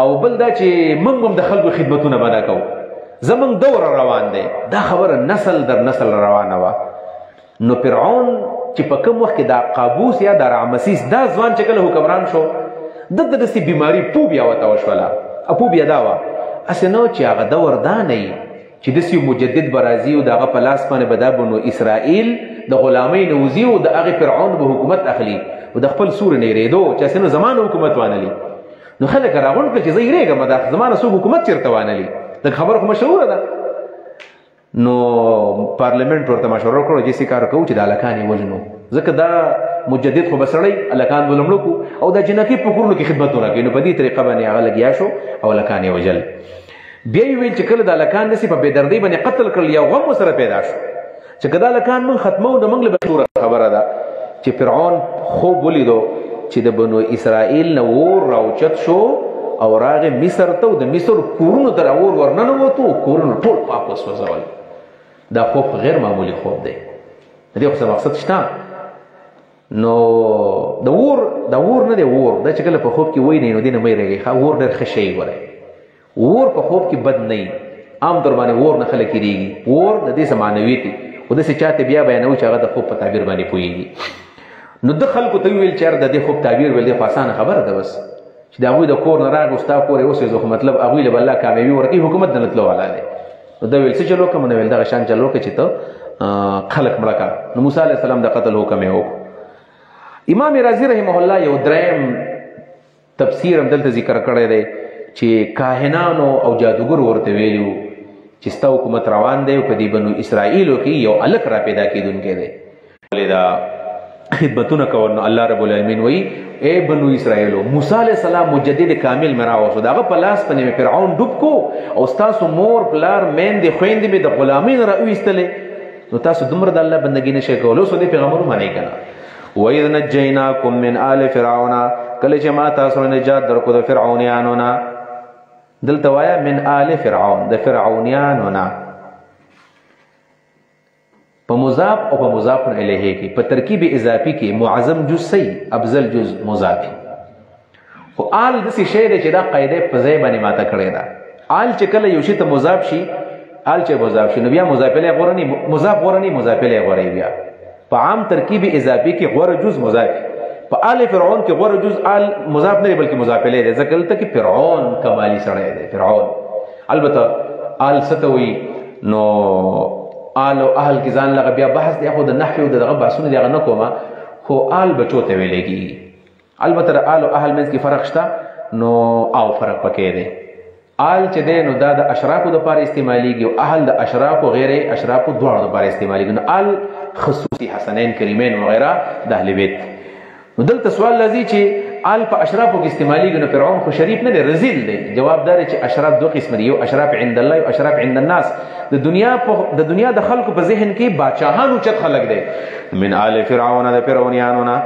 او بل دا چې موږ هم د خلکو خدمتونه به نه کوو زمونږ دور روان دی دا خبره نسل در نسل روانه وه نو فرعون چې په کوم وخت کې دا قابوس یا دا رامسیس دا ځوان چې کله حکمران شو د داسې بیماري پوبیا ورته وشوله. پوبیا دا وه هسې نه چې هغه دور دا نه وي چې داسې مجدد به راځي او د هغه په لاس باندې به دا بنو اسرائیل د غلامۍ نه وځي او د هغې فرعون به حکومت اخلي او د خپل سور نه یېرېدو چې هسې نه زما نه حکومت وانلي. نو خلک راغونډ کړل چې زه یېرېږم دا زما نه څوک حکومت چېرته وانلي. د خبره خو مشهوره ده. نو پارلیمنټ ورته مشوره وکړه چې داسې کار کوو چې د هلکان یې وژنو ځکه دا مجدد خو به سړی هلکان به لومړه کړو او دا جنکۍ په کورونو کې خدمتونه کوي. نو په دې طریقه باندې هغه لګیا شو او هلکان یې وژل. بیا یې ویل چې کله د هلکان داسې په بېدردۍ باندې قتل کړل یو غم ورسره پیدا شو چې که دا هلکان موږ ختمو نو موږ له مشهوره خبره ده چې فرعون خوب ولیدو چې د بنو اسرائیل نه اور راوچت شو او راغې مصر ته او د مصر کورونو ته اور ورننوتو کورونو ټول پاک وسوځول. دا خوب غیر معمولی خوب دی. د دې خو څه مقصد شته. نو د اور نه دی اور دا چې کله په خوب کې وینئ نو دې نه مه یېرېږئ. اور ډېر ښه شی وری. اور په خوب کې بد نه وي. عام طور باندې اور نه خلک یېرېږي. اور د دې څه معنوي دي خو داسې چاته بیا بیانوي چې هغه د خوب په تعبیر باندې پوهېږي. نو د خلکو ته ویل چې یاره د دې خوب تعبیر ویل دی خو اسانه خبره ده بس چې د هغوی د کور نه راغی ستا کور یې وسوځو خو مطلب هغوی له به الله کامیابي ورکوي حکومت نه تلو والا دی. نو دا ویل څه چل وکړه نو ویل دغه شان چل وکړه چې ته خلک مړه کړه. نو موسی علیه السلام د قتل حکم یې وکړو. امام رازي رحمه الله یو دریم تفسیر هم دلته ذکر کړی دی چې کاهنانو او جادوګر ورته ویلي وو چې ستا حکومت روان دی او په دې بنو اسرائیلو کې یو الک را پیدا کېدونکی دی. ولې دا خدمتونه کول نو الله رب العالمین وایي اے بنو اسرائیلو موسی علیه السلام مجدد کامل مې راوستو د هغه په لاس باندې مې فرعون ډوب کو او ستاسو مور پلار میندې خویندې مې د غلامۍ نه راویستلې نو تاسو دومره د الله بندګي نشئ کولی. اوس دې پیغمبر ومنئ که نه. وَإِذْ نَجَّيْنَاكُم مِّنْ آلِ فِرْعَوْنَ کله چې ما تاسو نه نجات درکو د فرعونیانو نه. دلته وایه من آل فرعون د فرعونیانو نه په مضاف او په مضاف الیه کې په ترکیب اضافي کې معظم جز صحیح افضل جز مضافي. خو آل داسې شی دی چې دا قاعده په ځای باندې ماته کړې ده. آل چې کله یو شي ته مضاف شي آل چې مضاف شي نو بیا مضاف الیه غوره نه مضاف غوره نه مضاف الیه غوره بیا په عام ترکیب اضافي کې غوره جز مضاف. په آل فرعون کې غوره جز آل مضاف نه بلکې مضاف الیه دی ځکه دلته کې فرعون کمالي سړی دی فرعون. البته آل څه ته وایي نو آل او اهل کې ځان لغه بیا بحث دی خو د نحوي او دغه بحثونه دی هغه نه کومه خو آل بچو ته ویلی کېږي. البته د آل او اهل منځ کې فرق شته نو او فرق پکې دی. آل چې دی نو دا د اشرافو دپاره استعمالیږي او اهل د اشرافو غیر اشرافو دواړو دپاره استعمالیږي. نو آل خصوصي حسنین کریمین وغیره د اهل بیت. نو دلته سوال راځي چې آل په اشرافو کې استعمالیږي نو فرعون خو شریف نه دی رذیل دی. جواب دا دی چې اشراف دو قسم دي یو اشراف عند الله او اشراف عند الناس. د دنیا د خلکو په ذهن کې باچاهانو چت خلک دی. من آل فرعون د فرعونیانو نه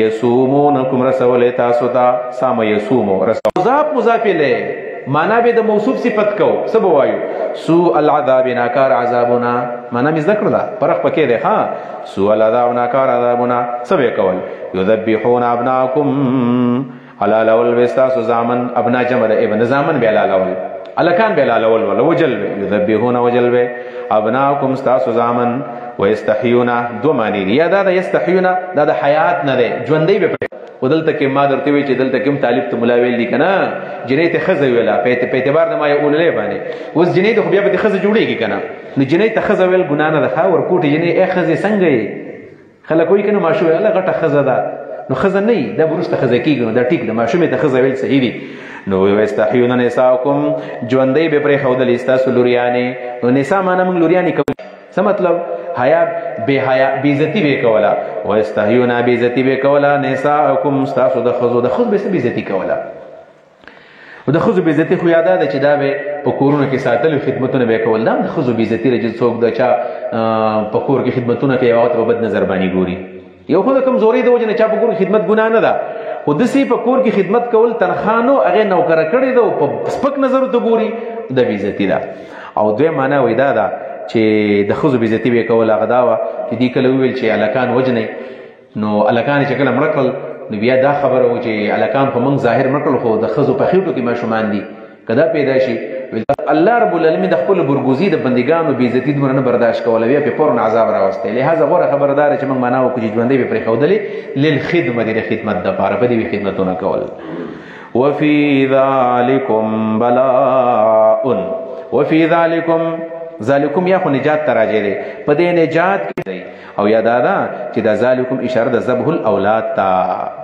یسومونکم رسولې تاسو ته سام یسومو مضاف مضاف الیه معنا به د موصوف صفت کو څه به وایو سوء العذاب ناکار عذابنا معنا مې ذکر ده فرق پکې دی. ها سوء العذاب ناکار عذابنا څه به کول یذبحون ابناکم حلالول وستاسو زامن ابنا جمع د ابن زامن به حلالول الکان به حلالول ولا وجل یذبحون وجل به ابناکم استاسو زامن ويستحيون دو معنی دی. یا دا یستحیون دا د حیات نه دی ژوندۍ به ودلته کې ما درته وی چې دلته کوم طالب ته ملا ویل دي کنه جنې ته خزه ویلا په اعتبار د ما یو اوللې باندې اوس جنې ته خو بیا به خزه جوړیږي کنه نو جنې ته خزه ویل ګنا نه ده ورکوټ جنې ای خزه څنګه خلک وایي کنه ماشو الله غټه خزه ده نو خزه نه دا ورسته خزه کیږي نو دا ټیک ده ماشومه ته خزه ویل صحیح دي. نو یستحیون نساءکم ژوندۍ به پرې خودل استاسو لوریانې نو نساء معنا موږ لوریانې کوو څه مطلب حیا بے عزتی به کولا و استحیون بے عزتی به کولا نساءکم استاسو د خزو د خود به عزتی کولا او د خزو به عزتی خو یاد ده چې دا به په کورونو کې ساتل خدمتونه به کول دا د خزو به عزتی رجل څوک د چا په کور کې خدمتونه کوي او په بد نظر باندې ګوري یو خو د کمزوري د وجه نه چا په کور خدمت ګناه نه ده خو دسی په کور کې خدمت کول تنخانو هغه نوکر کړی ده په سپک نظر ته ګوري د به عزتی ده. او دوی معنا وې دا ده چې د خزو به عزتی به کول هغه دا و چې دی کله ویل چې الکان وجنی نو الکان چې کله مړکل نو بیا دا خبره و چې الکان په موږ ظاهر مړکل خو د خزو په خېټو کې ماشومان دي کدا پیدا شي الله رب العالمین د خپل برګوزي د بندګانو بې عزتي دومره نه برداشت کوله بیا پې فورن عذاب راوستی لهذا غوره خبردار چې موږ معنا وکړو چې ژوندی به پرېښودلې للخدمت د خدمت دپاره په دې وي خدمتونه کول وفي ذلكم بلاء وفي ذلكم یا خو نجات ته راجع دی په دې نجات کې دی او یا دا ده چې دا ذلکم اشاره د ذبح الاولاد ته